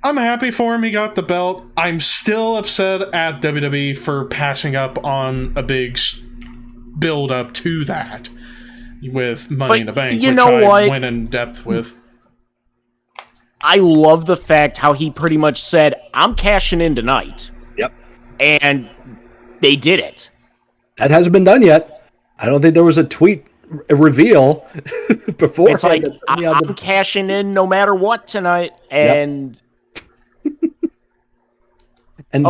I'm happy for him. He got the belt. I'm still upset at WWE for passing up on a big build-up to that with Money in the Bank, which I went in depth with. I love the fact how he pretty much said, I'm cashing in tonight. Yep. And they did it. That hasn't been done yet. I don't think there was a tweet reveal before. It's like, I'm cashing in no matter what tonight. And and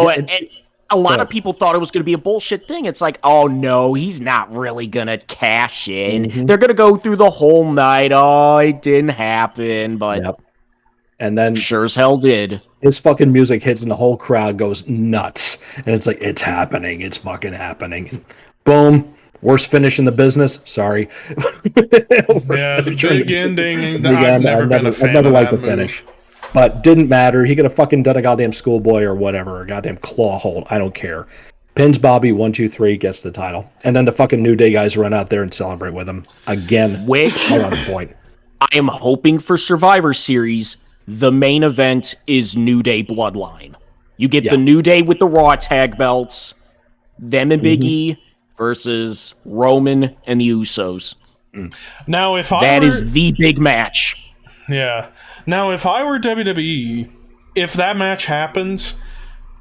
a lot of people thought it was going to be a bullshit thing. It's like, oh no, he's not really going to cash in. Mm-hmm. They're going to go through the whole night. Oh, it didn't happen, but and then sure as hell did. His fucking music hits and the whole crowd goes nuts. And it's like, it's happening. It's fucking happening. Boom. Worst finish in the business. Sorry. Yeah, the big ending. I've never liked the finish. But didn't matter. He could have fucking done a goddamn schoolboy or whatever. A goddamn claw hold. I don't care. Pins Bobby, 1, 2, 3, gets the title. And then the fucking New Day guys run out there and celebrate with him. Again. Which, right on point. I am hoping for Survivor Series, the main event is New Day Bloodline. You get the New Day with the Raw tag belts, them and Big E, versus Roman and the Usos. Now, that is the big match. Yeah. Now, if I were WWE, if that match happens,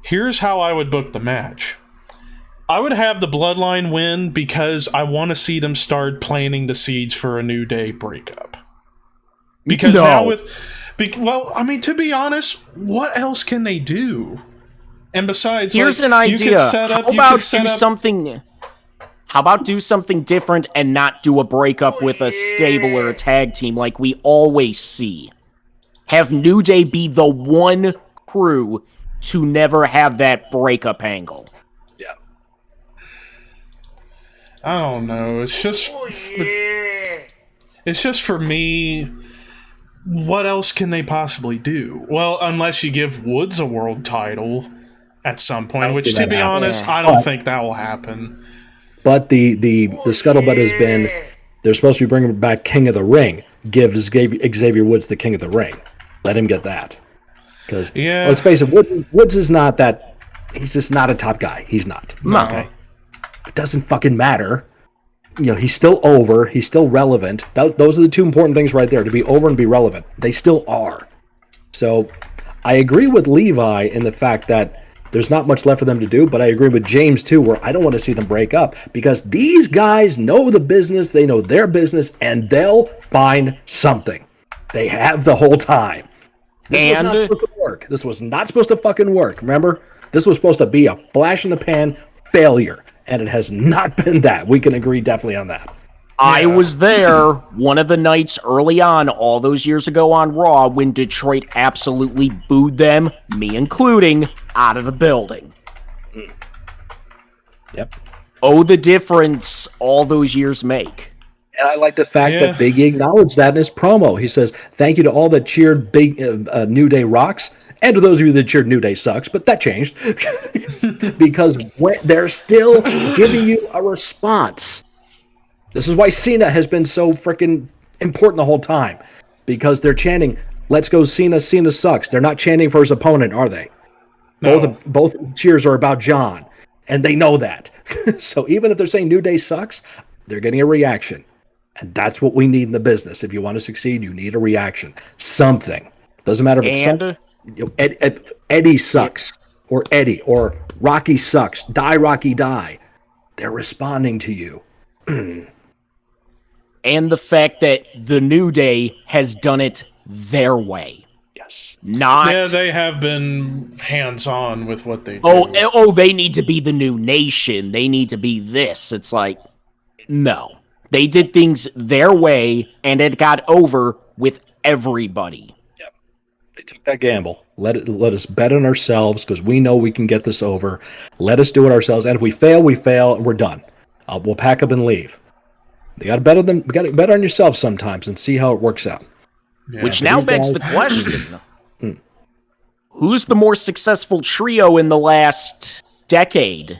here's how I would book the match. I would have the Bloodline win because I want to see them start planting the seeds for a New Day breakup. Because now to be honest, what else can they do? And besides, here's an idea. How about do something different and not do a breakup with a stable or a tag team like we always see? Have New Day be the one crew to never have that breakup angle. Yeah. I don't know. It's just... It's just for me... What else can they possibly do? Well, unless you give Woods a world title at some point, which, to be honest, I don't think that will happen. But the scuttlebutt has been, they're supposed to be bringing back King of the Ring. Give Xavier Woods the King of the Ring. Let him get that. Because, let's face it, Woods is not that... He's just not a top guy. He's not. No. Okay. It doesn't fucking matter. He's still over. He's still relevant. Those are the two important things right there, to be over and be relevant. They still are. So I agree with Levi in the fact that there's not much left for them to do, but I agree with James too, where I don't want to see them break up because these guys know the business, they know their business, and they'll find something. They have the whole time. This was not supposed to work. This was not supposed to fucking work, remember? This was supposed to be a flash in the pan failure. And it has not been that. We can agree definitely on that. I was there one of the nights early on, all those years ago on Raw, when Detroit absolutely booed them, me including, out of the building. Yep. Oh, the difference all those years make. And I like the fact that Big E acknowledged that in his promo. He says, thank you to all that cheered Big New Day rocks. And to those of you that cheered New Day sucks, but that changed. Because they're still giving you a response. This is why Cena has been so freaking important the whole time. Because they're chanting, let's go Cena, Cena sucks. They're not chanting for his opponent, are they? No. Both cheers are about John. And they know that. So even if they're saying New Day sucks, they're getting a reaction. And that's what we need in the business. If you want to succeed, you need a reaction. Something. Doesn't matter if it sucks. Eddie sucks, or Eddie, or Rocky sucks. Die, Rocky, die. They're responding to you. And the fact that the New Day has done it their way. Yes. Yeah, they have been hands-on with what they do. Oh, they need to be the new nation. They need to be this. It's like, no. They did things their way, and it got over with everybody. They took that gamble. Let us bet on ourselves because we know we can get this over. Let us do it ourselves. And if we fail, and we're done. We'll pack up and leave. You got to bet on them. You got to bet on yourself sometimes and see how it works out. Yeah. Which now begs the question: who's the more successful trio in the last decade,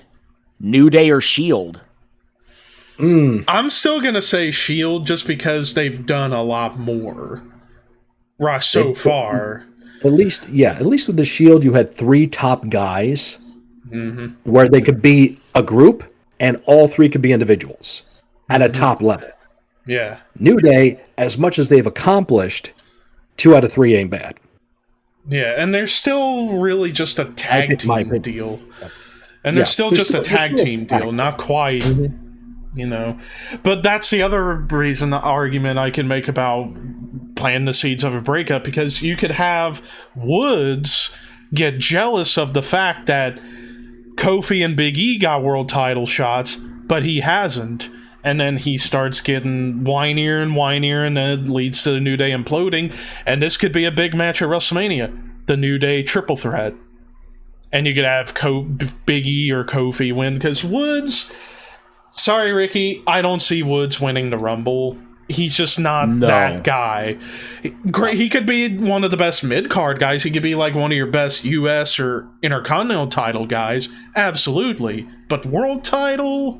New Day or Shield? I'm still gonna say Shield just because they've done a lot more. So far. At least with the Shield, you had 3 top guys where they could be a group and all 3 could be individuals at a top level. Yeah. New Day, as much as they've accomplished, 2 out of 3 ain't bad. Yeah, and they're still really just a tag team deal. And they're still just a tag team deal, not quite, But that's the other reason, the argument I can make about planting the seeds of a breakup, because you could have Woods get jealous of the fact that Kofi and Big E got world title shots, but he hasn't. And then he starts getting whinier, and then it leads to the New Day imploding. And this could be a big match at WrestleMania, the New Day triple threat. And you could have Big E or Kofi win, because Woods... Sorry, Ricky, I don't see Woods winning the Rumble. He's just not that guy. Great, he could be one of the best mid-card guys. He could be like one of your best U.S. or Intercontinental title guys. Absolutely. But world title?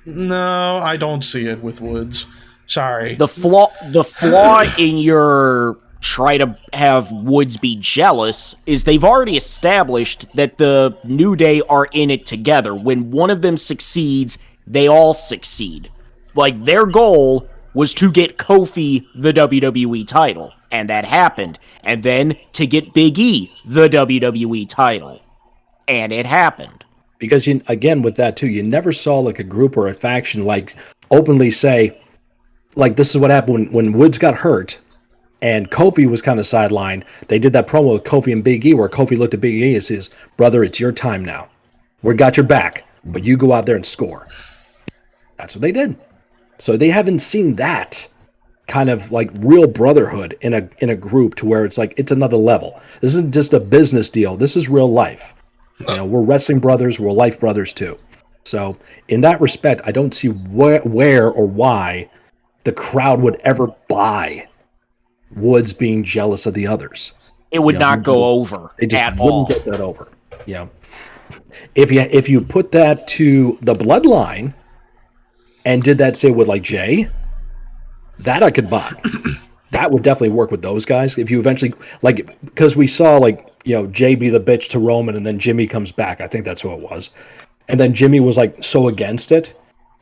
No, I don't see it with Woods. Sorry. The flaw in your try to have Woods be jealous is they've already established that the New Day are in it together. When one of them succeeds, they all succeed. Like, their goal was to get Kofi the WWE title, and that happened. And then to get Big E the WWE title, and it happened. Because, again, with that, too, you never saw, like, a group or a faction, like, openly say, like, this is what happened when Woods got hurt, and Kofi was kind of sidelined. They did that promo with Kofi and Big E, where Kofi looked at Big E and says, brother, it's your time now. We got your back, but you go out there and score. That's what they did. So they haven't seen that kind of like real brotherhood in a group to where it's like it's another level. This isn't just a business deal. This is real life. We're wrestling brothers. We're life brothers too. So in that respect, I don't see where or why the crowd would ever buy Woods being jealous of the others. It would not go over They just at wouldn't all. get that over. Yeah. If you put that to the bloodline and did that, say, with like Jay, that I could buy. that would definitely work with those guys. If you eventually, like, because we saw, like, you know, Jay be the bitch to Roman, and then Jimmy comes back. I think that's who it was. And then Jimmy was, like, so against it.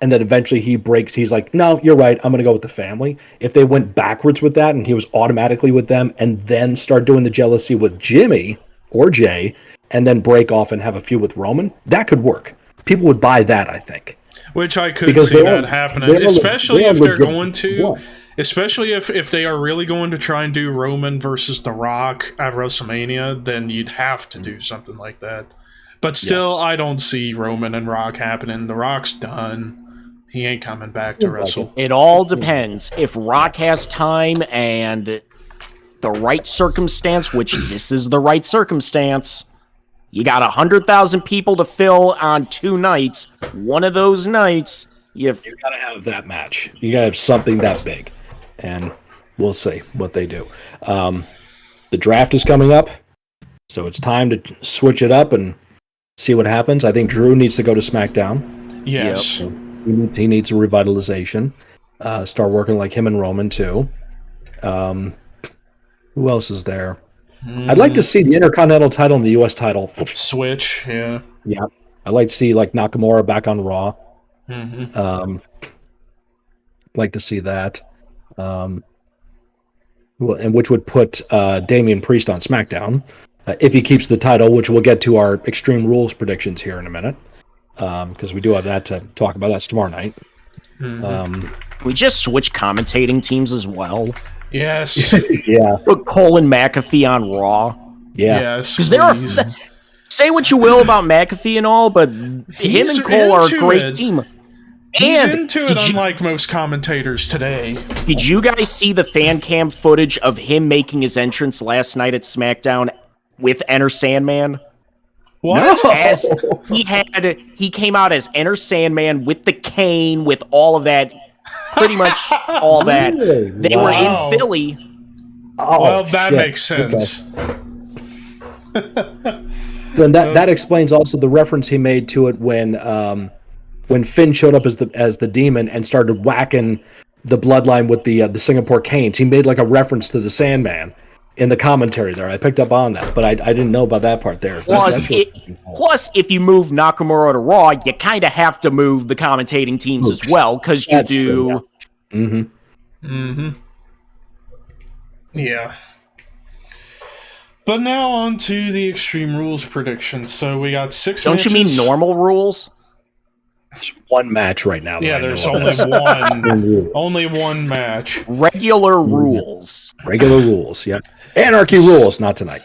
And then eventually he breaks. He's like, no, you're right. I'm going to go with the family. If they went backwards with that and he was automatically with them and then start doing the jealousy with Jimmy or Jay and then break off and have a feud with Roman, that could work. People would buy that, I think. Which I could see that happening, especially if they're going to... Especially if they are really going to try and do Roman versus The Rock at WrestleMania, then you'd have to do something like that. But still, I don't see Roman and Rock happening. The Rock's done. He ain't coming back to wrestle. It all depends. If Rock has time and the right circumstance, which this is the right circumstance, you got 100,000 people to fill on 2 nights. One of those nights, you got to have that match. You got to have something that big. And we'll see what they do. The draft is coming up, so it's time to switch it up and see what happens. I think Drew needs to go to SmackDown. Yes. Yep. He needs a revitalization. Start working like him and Roman, too. Who else is there? I'd like to see the Intercontinental title and the U.S. title. Switch, yeah. Yeah. I'd like to see, like, Nakamura back on Raw. Like to see that. And which would put Damian Priest on SmackDown if he keeps the title, which we'll get to our Extreme Rules predictions here in a minute, because we do have that to talk about. That's tomorrow night. we just switch commentating teams as well. Yes. Yeah. Put Cole and McAfee on Raw. Yeah. Yes. Because there are... Say what you will about McAfee and all, but him and Cole are a great team. He's into it, unlike most commentators today. Did you guys see the fan cam footage of him making his entrance last night at SmackDown with Enter Sandman? What? No. As he came out as Enter Sandman with the cane, with all of that, pretty much all that. Really? They were in Philly. Oh, well, that makes sense. Okay. Then that explains also the reference he made to it when Finn showed up as the demon and started whacking the bloodline with the Singapore canes. He made like a reference to the Sandman in the commentary there. I picked up on that, but I didn't know about that part there. So plus, if you move Nakamura to Raw, you kind of have to move the commentating teams as well, because you do. True, yeah. Yeah. But now on to the Extreme Rules predictions. So we got 6 Don't matches. you mean normal rules? There's one match right now. Yeah, there's only one match. Regular rules. Regular rules, yeah. Anarchy Rules, not tonight.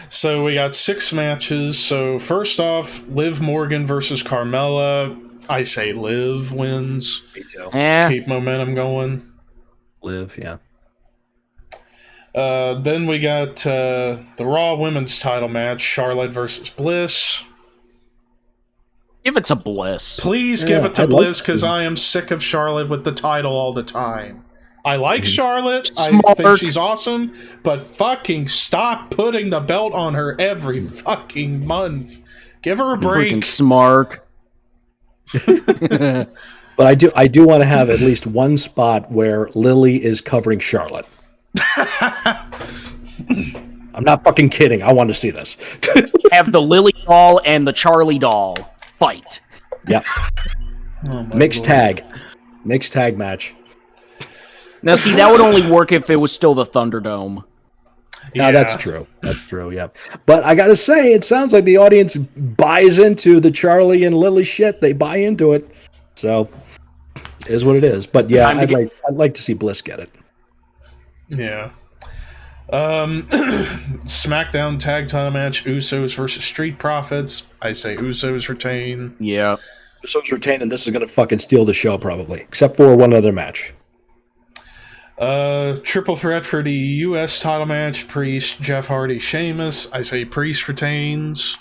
So we got 6 matches. So first off, Liv Morgan versus Carmella. I say Liv wins. Me too. Keep momentum going. Liv, yeah. Then we got the Raw Women's title match, Charlotte versus Bliss. Give it to Bliss. Please give it to Bliss, because I am sick of Charlotte with the title all the time. I like Charlotte. I think she's awesome, but fucking stop putting the belt on her every fucking month. Give her a break. Freaking smart. But I do want to have at least one spot where Lily is covering Charlotte. I'm not fucking kidding. I want to see this. Have the Lily doll and the Charlie doll fight. Yeah. Mixed tag match. Now, see, that would only work if it was still the Thunderdome. Yeah, that's true. That's true, yeah. But I gotta say, it sounds like the audience buys into the Charlie and Lily shit. They buy into it. So, it is what it is. But yeah, I'd like to see Bliss get it. Yeah. SmackDown tag title match, Usos versus Street Profits. I say Usos retain. Yeah. Usos retain, and this is going to fucking steal the show, probably. Except for one other match. Triple threat for the U.S. title match, Priest, Jeff Hardy, Sheamus. I say Priest retains.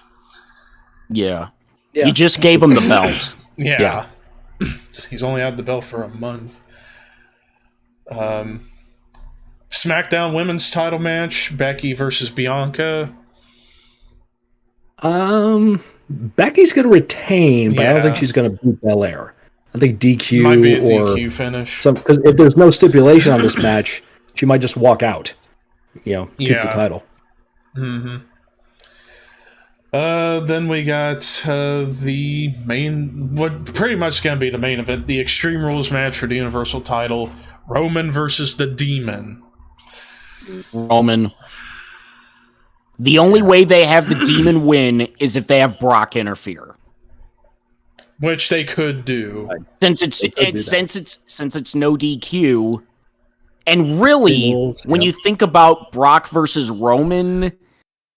Yeah. You just gave him the belt. Yeah. He's only had the belt for a month. SmackDown Women's title match, Becky versus Bianca. Becky's going to retain, but I don't think she's going to beat Belair. I think DQ Might be a or DQ finish. because if there's no stipulation on this match, she might just walk out. Keep the title. Mm-hmm. Then we got the main, what pretty much going to be the main event, the Extreme Rules match for the Universal title, Roman versus the Demon. Roman. The only way they have the Demon win is if they have Brock interfere. Which they could do. Since it's no DQ. And really, when you think about Brock versus Roman,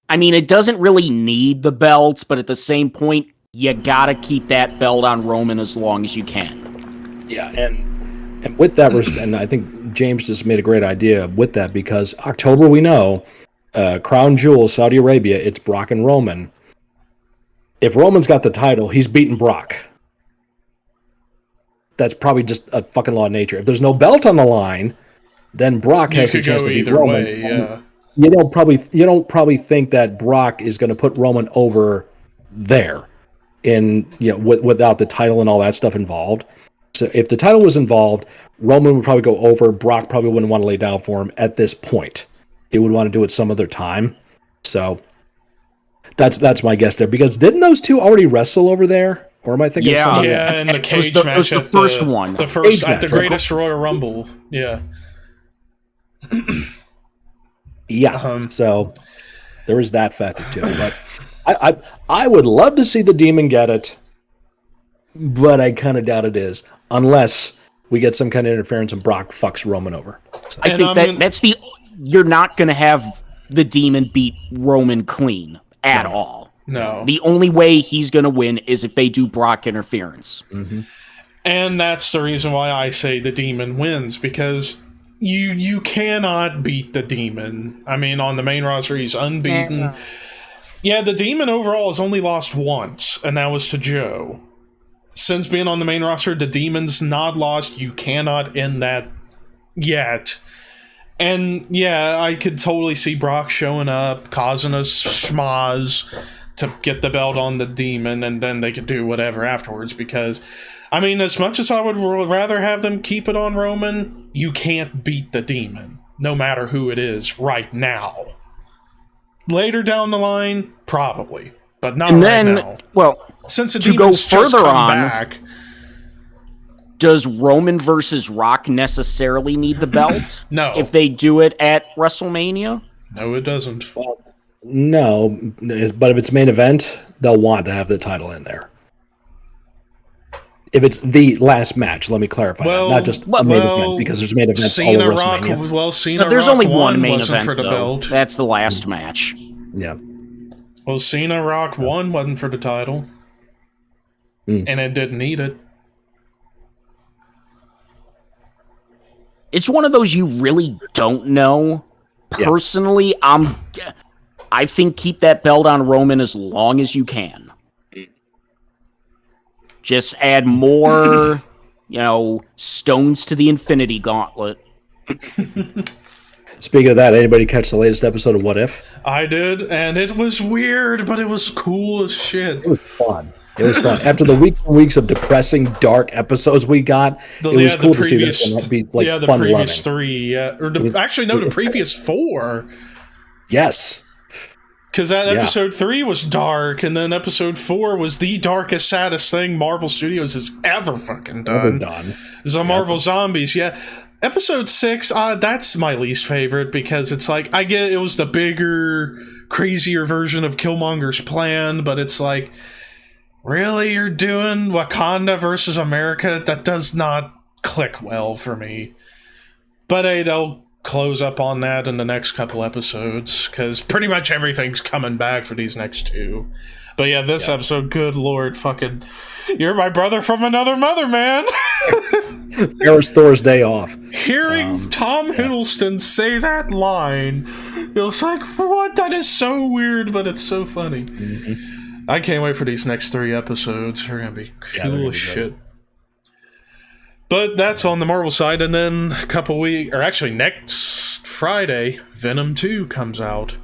I mean, it doesn't really need the belts, but at the same point, you gotta keep that belt on Roman as long as you can. Yeah, and with that, and I think James just made a great idea with that, because October, we know, Crown Jewel, Saudi Arabia, it's Brock and Roman. If Roman's got the title, he's beaten Brock. That's probably just a fucking law of nature. If there's no belt on the line, then Brock has the chance to beat Roman. Way, yeah. You don't probably think that Brock is going to put Roman over there, without the title and all that stuff involved. So if the title was involved, Roman would probably go over. Brock probably wouldn't want to lay down for him at this point. He would want to do it some other time. So that's my guess there. Because didn't those two already wrestle over there? Or am I thinking? Yeah, in the cage match. It was the first one. The first at the Greatest Royal Rumble. Yeah. Yeah. So there is that factor too. But I would love to see the Demon get it, but I kind of doubt it is, unless we get some kind of interference and Brock fucks Roman over. So. I think that's you're not going to have the Demon beat Roman clean at all. No. The only way he's going to win is if they do Brock interference. Mm-hmm. And that's the reason why I say the Demon wins, because you cannot beat the Demon. I mean, on the main roster, he's unbeaten. Yeah, the Demon overall has only lost once, and that was to Joe. Since being on the main roster, the Demon's not lost. You cannot end that yet. And yeah, I could totally see Brock showing up, causing a schmaz to get the belt on the Demon, and then they could do whatever afterwards, because, I mean, as much as I would rather have them keep it on Roman, you can't beat the Demon, no matter who it is, right now. Later down the line, probably, but not right now. Well, since the to Demon's go further just come on, back, does Roman versus Rock necessarily need the belt? No. If they do it at WrestleMania? No, it doesn't. Well, no, but if it's main event, they'll want to have the title in there. If it's the last match, let me clarify that. Not just a main event, because there's main events all over WrestleMania. Cena there's Rock only one main event for the belt. That's the last match. Yeah. Well, Cena Rock 1 wasn't for the title. And it didn't need it. It's one of those you really don't know. Personally, I think keep that belt on Roman as long as you can. Just add more, stones to the Infinity Gauntlet. Speaking of that, anybody catch the latest episode of What If? I did, and it was weird, but it was cool as shit. It was fun. After the weeks of depressing, dark episodes we got, it was cool to see this one be like the fun previous loving. 3, the previous 4. Yes. Because that episode 3 was dark, and then episode 4 was the darkest, saddest thing Marvel Studios has ever fucking done. Marvel Zombies, Episode 6, that's my least favorite, because it's like, I get it was the bigger, crazier version of Killmonger's plan, but it's like, really, you're doing Wakanda versus America? That does not click well for me. But hey, they'll close up on that in the next couple episodes, because pretty much everything's coming back for these next 2. But yeah, this episode, good lord, fucking, you're my brother from another mother, man. It was Thor's day off. Hearing Tom Hiddleston say that line, it was like, what? That is so weird, but it's so funny. Mm-hmm. I can't wait for these next 3 episodes. They're gonna be cool as shit. But that's on the Marvel side, and then a couple weeks, or actually next Friday, Venom 2 comes out.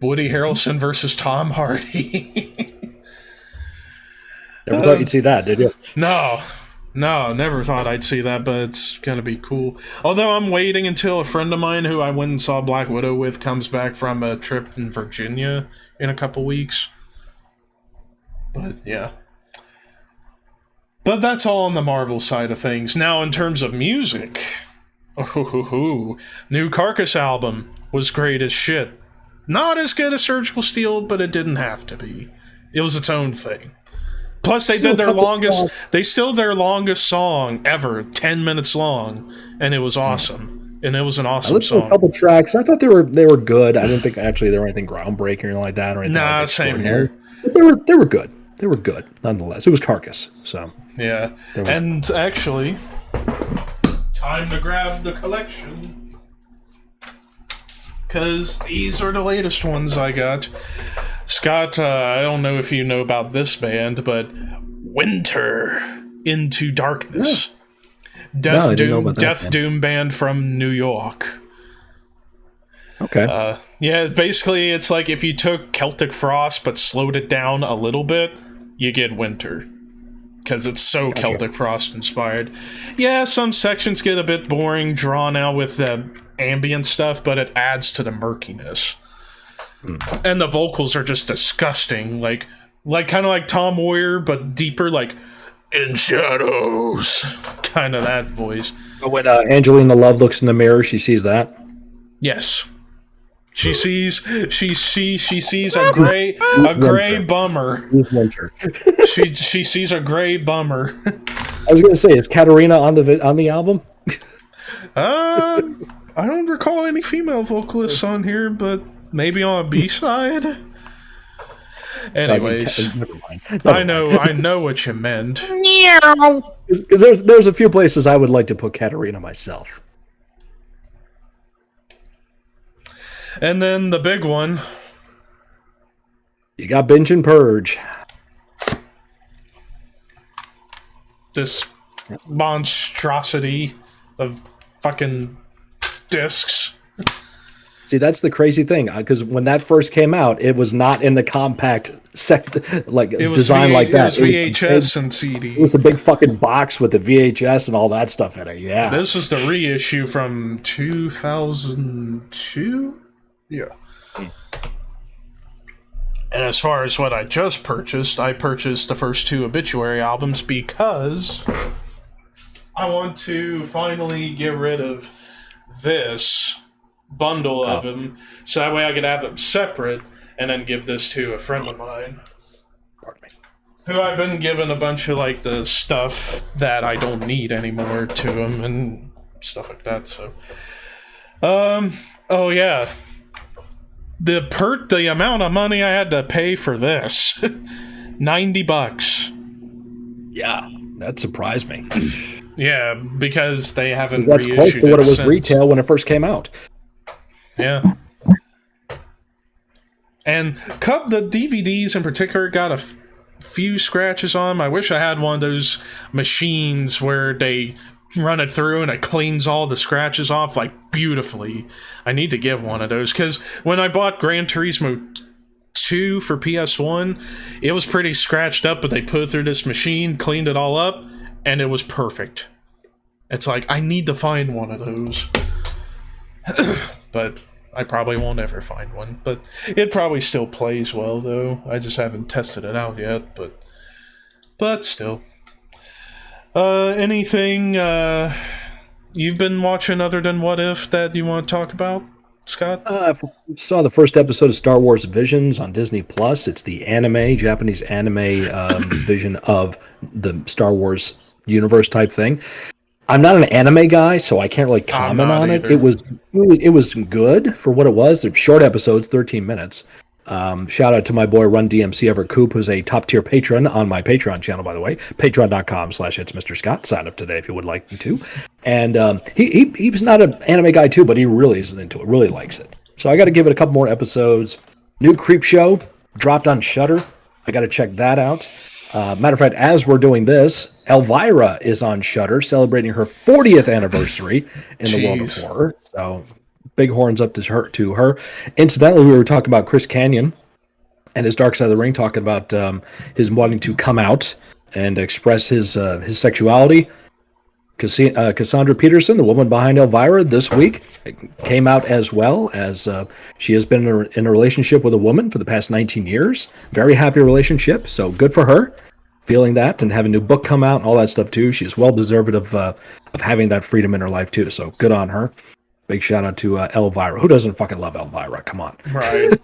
Woody Harrelson versus Tom Hardy. Never thought you'd see that, did you? No, never thought I'd see that, but it's gonna be cool. Although I'm waiting until a friend of mine who I went and saw Black Widow with comes back from a trip in Virginia in a couple weeks. But yeah. But that's all on the Marvel side of things. Now, in terms of music, new Carcass album was great as shit. Not as good as Surgical Steel, but it didn't have to be. It was its own thing. Plus, they did their longest song ever, 10 minutes long, and it was awesome. And it was an awesome listened song. to a couple tracks. I thought they were good. I didn't think actually they were anything groundbreaking or anything like that. Or anything like same here. But they were good. They were good, nonetheless. It was Carcass, so yeah. And actually, time to grab the collection, because these are the latest ones I got. Scott, I don't know if you know about this band, but Winter Into Darkness. Yeah. Death Doom band from New York. Okay. Yeah, basically it's like if you took Celtic Frost but slowed it down a little bit, you get Winter. Because it's so Celtic Frost inspired. Yeah, some sections get a bit boring, drawn out with the ambient stuff, but it adds to the murkiness. And the vocals are just disgusting, like kind of like Tom Moyer, but deeper, like in shadows, kind of that voice. When Angelina Love looks in the mirror, she sees that. Yes, she sees a gray bummer. Winter. she sees a gray bummer. I was gonna say, is Katarina on the album? I don't recall any female vocalists on here, but maybe on a B-side? Anyways, never mind. I know what you meant. Because there's a few places I would like to put Katarina myself. And then the big one. You got Binge and Purge. This monstrosity of fucking discs. See, that's the crazy thing, because when that first came out, it was not in the compact design like that. It was VHS and CD. It was the big fucking box with the VHS and all that stuff in it. Yeah. This is the reissue from 2002. Yeah. And as far as what I just purchased, I purchased the first two Obituary albums because I want to finally get rid of this bundle of them, so that way I could have them separate and then give this to a friend of mine. Pardon me. Who I've been giving a bunch of like the stuff that I don't need anymore to him and stuff like that. So, oh yeah, the amount of money I had to pay for this, $90. Yeah, that surprised me. Yeah, because they haven't That's reissued close to what it was since. retail when it first came out. Yeah. And the DVDs in particular got a few scratches on them. I wish I had one of those machines where they run it through and it cleans all the scratches off like beautifully. I need to get one of those because when I bought Gran Turismo 2 for PS1, it was pretty scratched up, but they put it through this machine, cleaned it all up, and it was perfect. It's like, I need to find one of those. But I probably won't ever find one. But it probably still plays well, though. I just haven't tested it out yet, but still. Anything you've been watching other than What If that you want to talk about, Scott? I saw the first episode of Star Wars Visions on Disney Plus. It's the Japanese anime vision of the Star Wars universe type thing. I'm not an anime guy, so I can't really comment on it. It was good for what it was. They're short episodes, 13 minutes. Shout out to my boy Run DMC Everett Coop, who's a top tier patron on my Patreon channel, by the way. Patreon.com/itsmrscott. Sign up today if you would like me to. And he was not an anime guy too, but he really is into it, really likes it. So I got to give it a couple more episodes. New Creep Show dropped on Shudder. I got to check that out. Matter of fact, as we're doing this, Elvira is on Shudder, celebrating her 40th anniversary in the world of horror. So big horns up to her. Incidentally, we were talking about Chris Canyon and his Dark Side of the Ring, talking about his wanting to come out and express his sexuality. Cassandra Peterson, the woman behind Elvira, this week came out as well, as she has been in a relationship with a woman for the past 19 years. Very happy relationship, so good for her. Feeling that and having a new book come out and all that stuff too. She's well deserved of having that freedom in her life too. So good on her. Big shout out to Elvira. Who doesn't fucking love Elvira? Come on. Right.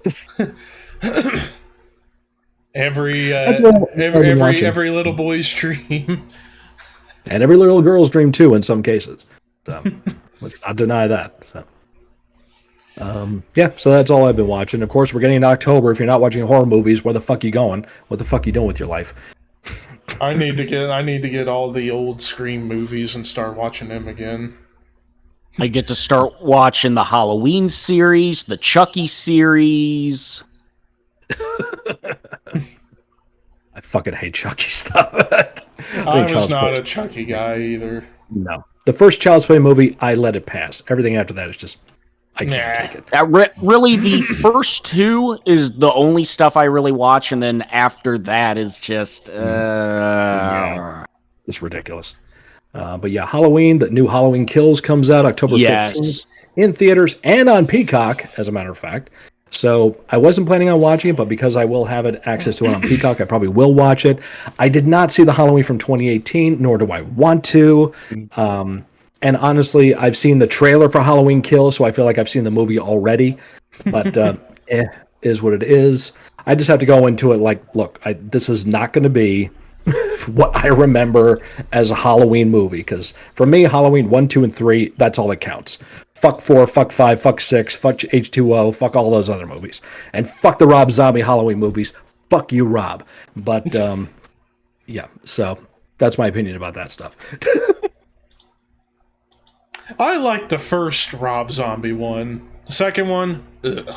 every little boy's dream. And every little girl's dream too in some cases. So let's not deny that. So so that's all I've been watching. Of course, we're getting into October. If you're not watching horror movies, where the fuck you going? What the fuck you doing with your life? I need to get all the old Scream movies and start watching them again. I get to start watching the Halloween series, the Chucky series. I fucking hate Chucky stuff. I was not a Chucky guy either. No. The first Child's Play movie, I let it pass. Everything after that is just, I can't take it. Really, the first two is the only stuff I really watch, and then after that is just... it's ridiculous. But yeah, Halloween, the new Halloween Kills comes out October 15th in theaters and on Peacock, as a matter of fact. So I wasn't planning on watching it, but because I will have access to it on Peacock, I probably will watch it. I did not see the Halloween from 2018, nor do I want to. And honestly, I've seen the trailer for Halloween Kills, so I feel like I've seen the movie already. But is what it is. I just have to go into it like, look, this is not going to be what I remember as a Halloween movie, because for me, Halloween 1, 2, and 3, that's all that counts. Fuck 4, fuck 5, fuck 6, fuck H2O, fuck all those other movies. And fuck the Rob Zombie Halloween movies. Fuck you, Rob. But, so that's my opinion about that stuff. I like the first Rob Zombie one. The second one, ugh.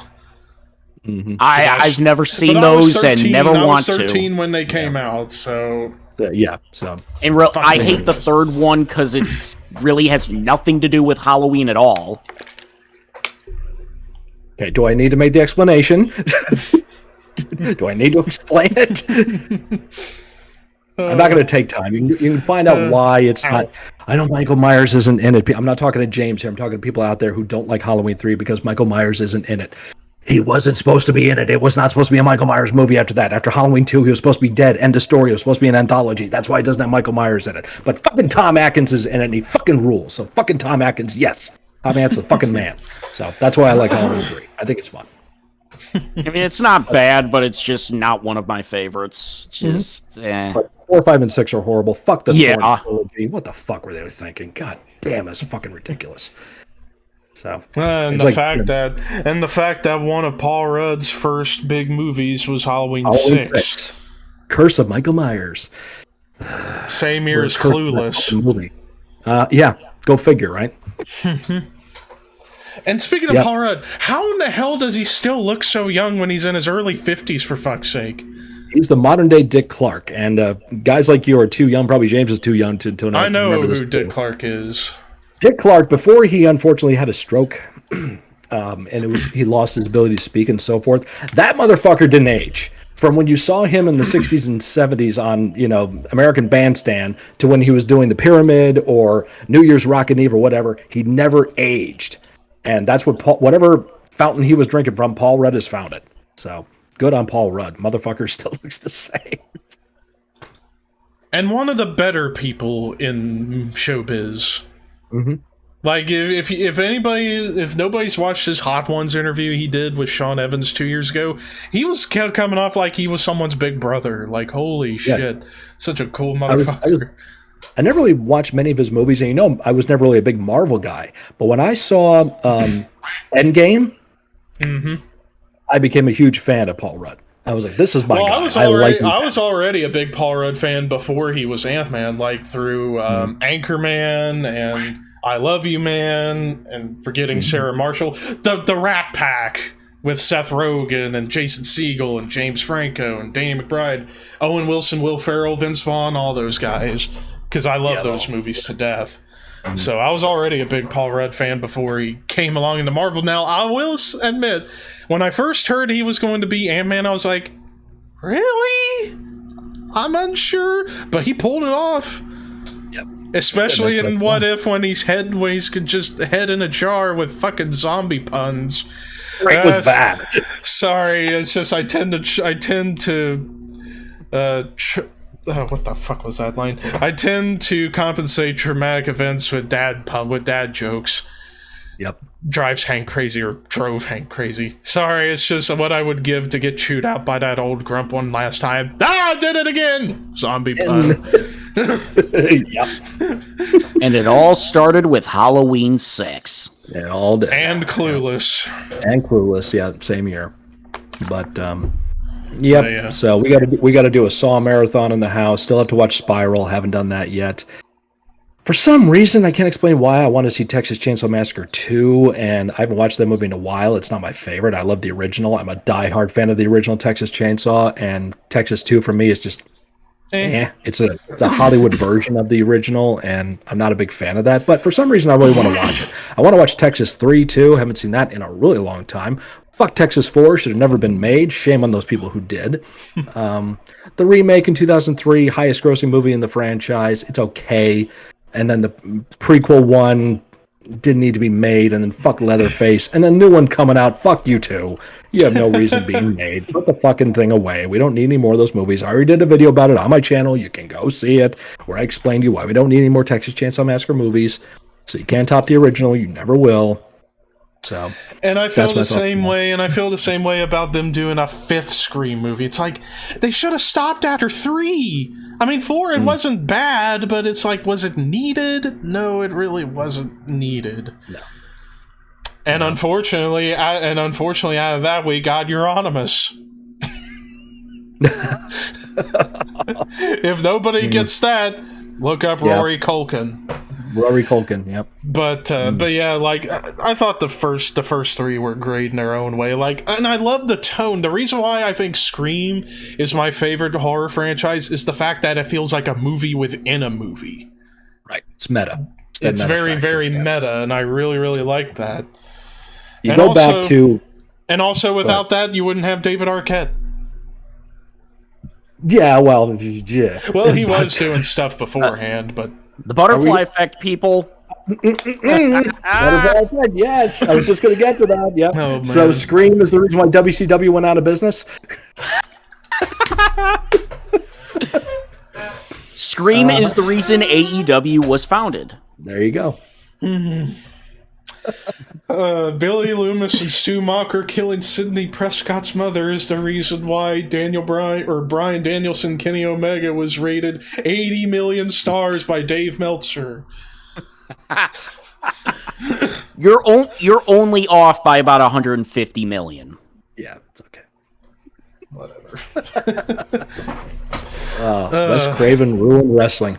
Mm-hmm. I've never seen those and never want to. I was 13 when they came out, so... so... And I hate the third one because it really has nothing to do with Halloween at all. Okay, do I need to make the explanation? Do I need to explain it? I'm not going to take time. You can find out why it's not... I know Michael Myers isn't in it. I'm not talking to James here. I'm talking to people out there who don't like Halloween 3 because Michael Myers isn't in it. He wasn't supposed to be in it. It was not supposed to be a Michael Myers movie after that. After Halloween 2, he was supposed to be dead. End of story. It was supposed to be an anthology. That's why he doesn't have Michael Myers in it. But fucking Tom Atkins is in it, and he fucking rules. So fucking Tom Atkins, yes. Tom Atkins is a fucking man. So that's why I like Halloween 3. I think it's fun. I mean, it's not bad, but it's just not one of my favorites. But 4, 5, and 6 are horrible. Fuck the trilogy. What the fuck were they thinking? God damn, it's fucking ridiculous. So, and the fact that one of Paul Rudd's first big movies was Halloween 6. Curse of Michael Myers. Same year as Clueless. Movie. Go figure, right? And speaking of Paul Rudd, how in the hell does he still look so young when he's in his early 50s, for fuck's sake? He's the modern day Dick Clark, and guys like you are too young. Probably James is too young to know. I know who Dick Clark is. Dick Clark, before he unfortunately had a stroke, and he lost his ability to speak and so forth. That motherfucker didn't age. From when you saw him in the 60s and 70s on, American Bandstand to when he was doing The Pyramid or New Year's Rockin' Eve or whatever, he never aged. And that's what whatever fountain he was drinking from, Paul Rudd has found it. So good on Paul Rudd. Motherfucker still looks the same. And one of the better people in showbiz. Mm-hmm. Like, if nobody's watched his Hot Ones interview he did with Shawn Evans 2 years ago, he was coming off like he was someone's big brother. Like, holy shit. Such a cool motherfucker. I never really watched many of his movies, and I was never really a big Marvel guy. But when I saw Endgame, I became a huge fan of Paul Rudd. I was like, this is my guy. I was already a big Paul Rudd fan before he was Ant-Man, like through Anchorman and I Love You Man and Forgetting Sarah Marshall. The Rat Pack with Seth Rogen and Jason Segel and James Franco and Danny McBride, Owen Wilson, Will Ferrell, Vince Vaughn, all those guys. Because I love those movies to death. So I was already a big Paul Rudd fan before he came along into Marvel. Now, I will admit, when I first heard he was going to be Ant-Man, I was like, really? I'm unsure, but he pulled it off. Yep. Especially in What If when he's just head in a jar with fucking zombie puns. Great was that? Sorry, it's just I tend to what the fuck was that line? I tend to compensate traumatic events with dad jokes. Yep. Drives Hank crazy, or drove Hank crazy. Sorry, it's just what I would give to get chewed out by that old grump one last time. I did it again! Zombie pun. Yep. And it all started with Halloween 6. It all did. And Clueless. And Clueless, yeah, same year. But, yep. Yeah. So we got to do a Saw marathon in the house. Still have to watch Spiral. Haven't done that yet. For some reason, I can't explain why, I want to see Texas Chainsaw Massacre 2, and I haven't watched that movie in a while. It's not my favorite. I love the original. I'm a diehard fan of the original Texas Chainsaw, and Texas 2 for me is just, It's a Hollywood version of the original, and I'm not a big fan of that. But for some reason, I really want to watch it. I want to watch Texas 3 too. Haven't seen that in a really long time. Fuck Texas 4, should have never been made. Shame on those people who did. The remake in 2003, highest grossing movie in the franchise. It's okay. And then the prequel one didn't need to be made, and then fuck Leatherface, and then new one coming out, fuck you too. You have no reason being made. Put the fucking thing away. We don't need any more of those movies. I already did a video about it on my channel. You can go see it, where I explained to you why we don't need any more Texas Chainsaw Massacre movies. So you can't top the original. You never will. So, and I feel the same way, and I feel the same way about them doing a 5th Scream movie. It's like, they should have stopped after 3. I mean, 4, it wasn't bad, but it's like, was it needed? No, it really wasn't needed. No. And unfortunately, out of that, we got Euronymous. If nobody gets that, look up Rory Culkin. Rory Culkin, yep. But yeah, like I thought the first 3 were great in their own way. Like, and I love the tone. The reason why I think Scream is my favorite horror franchise is the fact that it feels like a movie within a movie. Right. It's meta. It's very, very meta, and I really, really like that. You go back to, and also without that, you wouldn't have David Arquette. Yeah, well, yeah. Well, he was doing stuff beforehand, but. The butterfly effect, people. Butterfly effect, yes. I was just going to get to that. Yep. Oh, so Scream is the reason why WCW went out of business? Scream is the reason AEW was founded. There you go. Mm-hmm. Billy Loomis and Stu Macher killing Sidney Prescott's mother is the reason why Bryan Danielson Kenny Omega was rated 80 million stars by Dave Meltzer. You're only off by about 150 million. Yeah, it's okay. Whatever. Wes Craven ruined wrestling.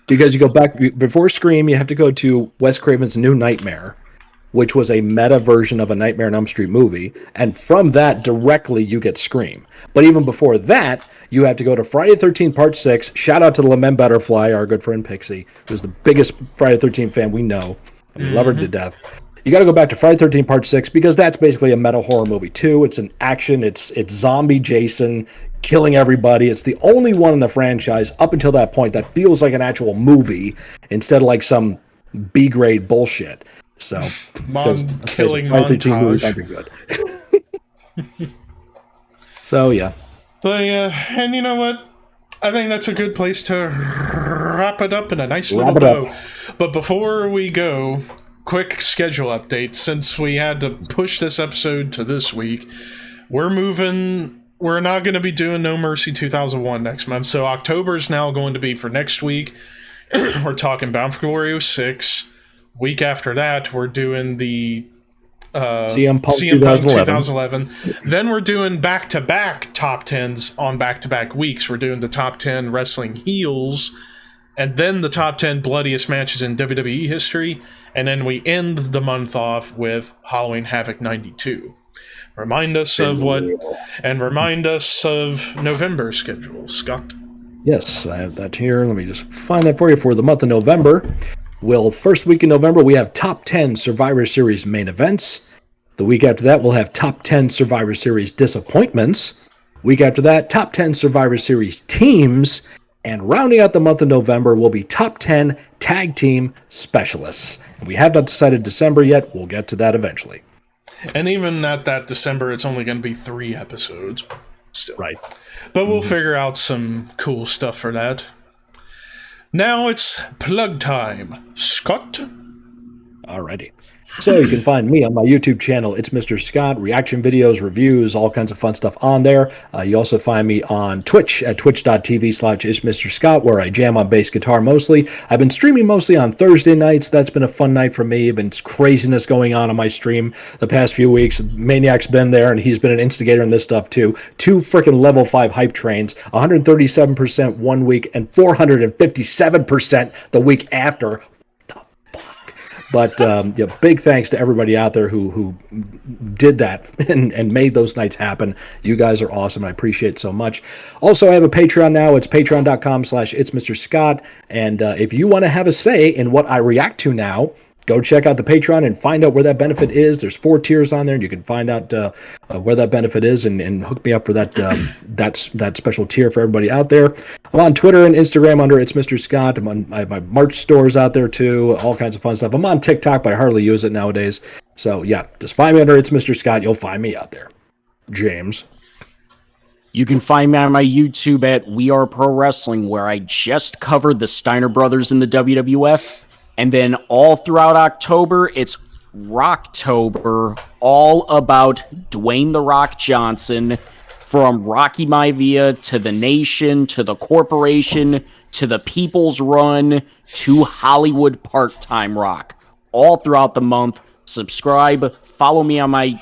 Because you go back before Scream, you have to go to Wes Craven's New Nightmare, which was a meta version of a Nightmare on Elm Street movie, and from that directly you get Scream. But even before that, you have to go to Friday the 13th Part 6. Shout out to Lament Butterfly, our good friend Pixie, who's the biggest Friday the 13th fan we know. And we love her to death. You got to go back to Friday the 13th Part 6 because that's basically a meta horror movie too. It's an action. It's zombie Jason killing everybody. It's the only one in the franchise up until that point that feels like an actual movie instead of like some B-grade bullshit. So, killing montage. Might be good. So yeah. But yeah, and you know what? I think that's a good place to wrap it up in a nice little bow. But before we go, quick schedule update. Since we had to push this episode to this week, we're not going to be doing No Mercy 2001 next month. So October is now going to be for next week. We're talking Bound for Glory 06. Week after that, we're doing the CM Punk 2011. Then we're doing back-to-back top 10s on back-to-back weeks. We're doing the top 10 wrestling heels, and then the top 10 bloodiest matches in WWE history, and then we end the month off with Halloween Havoc 92. Remind us of November schedule, Scott. Yes, I have that here. Let me just find that for you for the month of November. Well, first week in November, we have top 10 Survivor Series main events. The week after that, we'll have top 10 Survivor Series disappointments. Week after that, top 10 Survivor Series teams. And rounding out the month of November will be top 10 tag team specialists. We have not decided December yet. We'll get to that eventually. And even at that December, it's only going to be 3 episodes. Still. Right. But we'll figure out some cool stuff for that. Now it's plug time. Scott? Alrighty. So you can find me on my YouTube channel, It's Mr. Scott, reaction videos, reviews, all kinds of fun stuff on there. You also find me on Twitch at twitch.tv/It'sMrScott, where I jam on bass guitar mostly. I've been streaming mostly on Thursday nights. That's been a fun night for me. Been craziness going on my stream the past few weeks. Maniac's been there, and he's been an instigator in this stuff too. 2 freaking level 5 hype trains, 137% one week and 457% the week after. But big thanks to everybody out there who did that and made those nights happen. You guys are awesome. I appreciate it so much. Also, I have a Patreon now. It's patreon.com/It'sMrScott. And if you want to have a say in what I react to now, go check out the Patreon and find out where that benefit is. There's 4 tiers on there, and you can find out where that benefit is and hook me up for that that special tier for everybody out there. I'm on Twitter and Instagram under It's Mr. Scott. I have my merch stores out there too, all kinds of fun stuff. I'm on TikTok, but I hardly use it nowadays. So yeah, just find me under It's Mr. Scott. You'll find me out there. James. You can find me on my YouTube at We Are Pro Wrestling, where I just covered the Steiner brothers in the WWF. And then all throughout October, it's Rocktober, all about Dwayne "The Rock" Johnson, from Rocky Maivia to The Nation to The Corporation to The People's Run to Hollywood Part-Time Rock. All throughout the month. Subscribe, follow me on my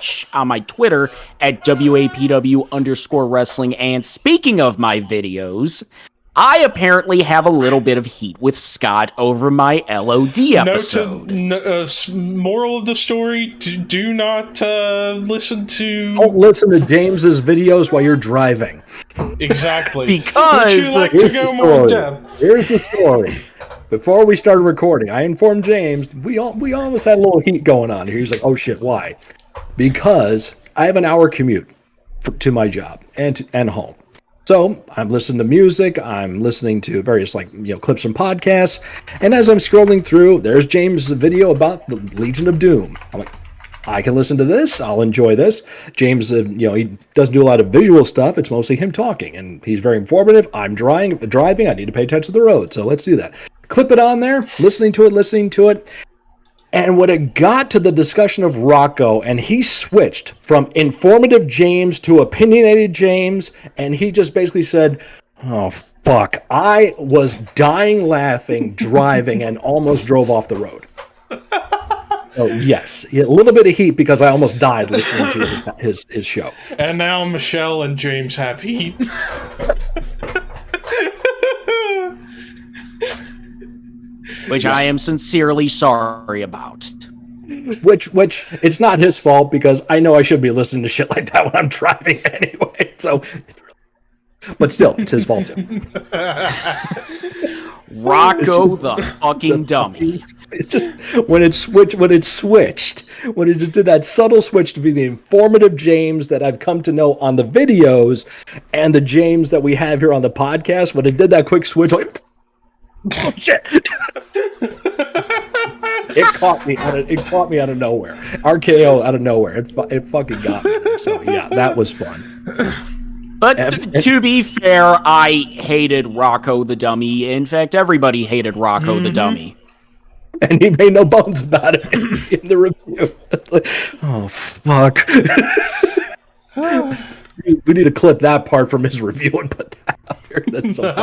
Twitter at WAPW_wrestling. And speaking of my videos, I apparently have a little bit of heat with Scott over my LOD episode. Moral of the story, do not listen to... Don't listen to James's videos while you're driving. Exactly. Because... Would you like to go more in depth? Here's the story. Before we started recording, I informed James, we almost had a little heat going on here. He's like, oh shit, why? Because I have an hour commute to my job and home. So I'm listening to music, I'm listening to various clips from podcasts, and as I'm scrolling through, there's James' video about the Legion of Doom. I'm like, I can listen to this, I'll enjoy this. James, he doesn't do a lot of visual stuff, it's mostly him talking, and he's very informative. I'm driving, I need to pay attention to the road, so let's do that. Clip it on there, listening to it. And when it got to the discussion of Rocco, and he switched from informative James to opinionated James, and he just basically said, oh, fuck, I was dying laughing, driving, and almost drove off the road. So, yes, a little bit of heat because I almost died listening to his show. And now Michelle and James have heat. Which I am sincerely sorry about. Which it's not his fault because I know I should be listening to shit like that when I'm driving anyway. So, but still, it's his fault too. Rocco the fucking dummy. It just when it just did that subtle switch to be the informative James that I've come to know on the videos and the James that we have here on the podcast. When it did that quick switch, like, oh shit. It caught me out of nowhere. RKO out of nowhere. It fucking got me. So yeah, that was fun. But to be fair, I hated Rocco the dummy. In fact, everybody hated Rocco the dummy. And he made no bones about it in the review. Like, oh fuck. We need to clip that part from his review and put that out here. That's so fucking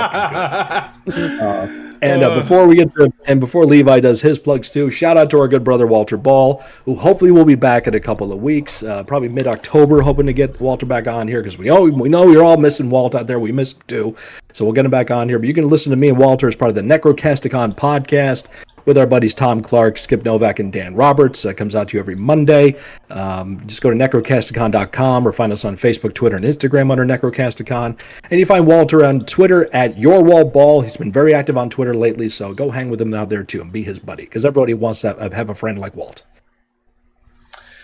good. Before Levi does his plugs too, shout out to our good brother Walter Ball, who hopefully will be back in a couple of weeks, probably mid-October, hoping to get Walter back on here because we know you're all missing Walt out there. We miss him too, so we'll get him back on here. But you can listen to me and Walter as part of the Necrocasticon podcast with our buddies Tom Clark, Skip Novak, and Dan Roberts. That comes out to you every Monday. Just go to necrocasticon.com or find us on Facebook, Twitter, and Instagram under Necrocasticon. And you find Walter on Twitter at YourWaltBall. He's been very active on Twitter lately, so go hang with him out there too and be his buddy, because everybody wants to have a friend like Walt.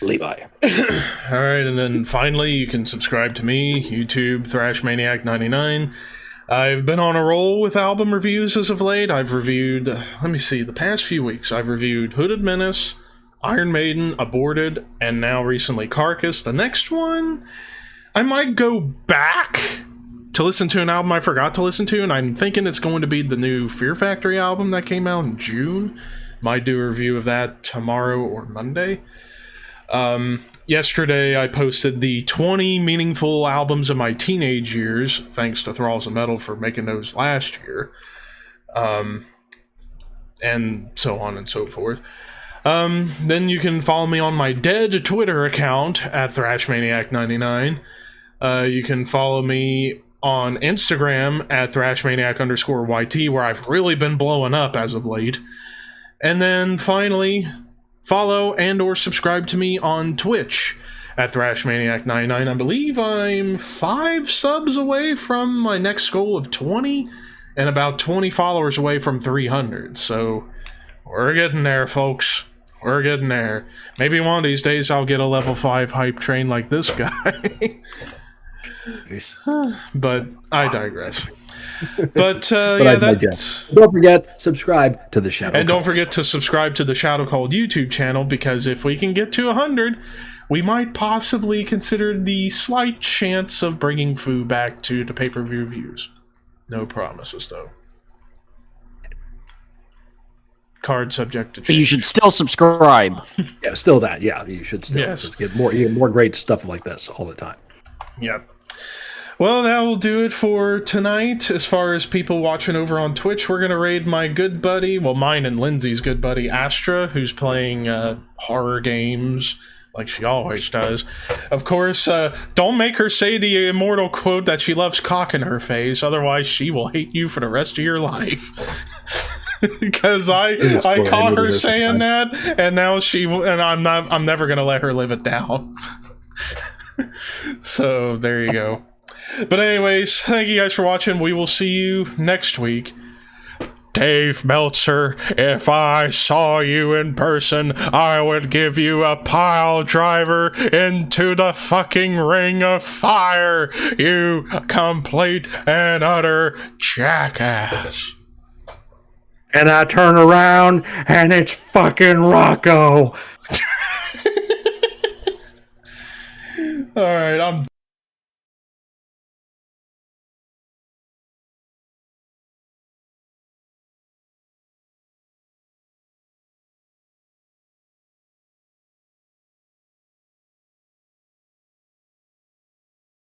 Levi. All right, and then finally, you can subscribe to me, YouTube, ThrashManiac99. I've been on a roll with album reviews as of late. I've reviewed, let me see, the past few weeks, I've reviewed Hooded Menace, Iron Maiden, Aborted, and now recently Carcass. The next one, I might go back to listen to an album I forgot to listen to, and I'm thinking it's going to be the new Fear Factory album that came out in June. Might do a review of that tomorrow or Monday. Yesterday, I posted the 20 meaningful albums of my teenage years, thanks to Thralls of Metal for making those last year, and so on and so forth. Then you can follow me on my dead Twitter account at ThrashManiac99. You can follow me on Instagram at ThrashManiac_YT, where I've really been blowing up as of late. And then finally, follow and or subscribe to me on Twitch at ThrashManiac99. I believe I'm 5 subs away from my next goal of 20 and about 20 followers away from 300. So we're getting there, folks. We're getting there. Maybe one of these days I'll get a level 5 hype train like this guy. But I digress. But yeah, that's... Don't forget, subscribe to the Shadow And Cult. don't forget to subscribe to the Shadow Cult YouTube channel, because if we can get to 100, we might possibly consider the slight chance of bringing Foo back to the pay-per-view views. No promises, though. Card subject to change. But you should still subscribe. Yeah, still that. Yeah, you should still just get more great stuff like this all the time. Yep. Well, that will do it for tonight. As far as people watching over on Twitch, we're going to raid my good buddy, well, mine and Lindsay's good buddy, Astra, who's playing horror games like she always does. Of course, don't make her say the immortal quote that she loves cock in her face, otherwise she will hate you for the rest of your life. Because I caught her saying that, and now I'm never going to let her live it down. So, there you go. But anyways, thank you guys for watching. We will see you next week. Dave Meltzer, if I saw you in person, I would give you a pile driver into the fucking ring of fire, you complete and utter jackass. And I turn around, and it's fucking Rocco. Alright, I'm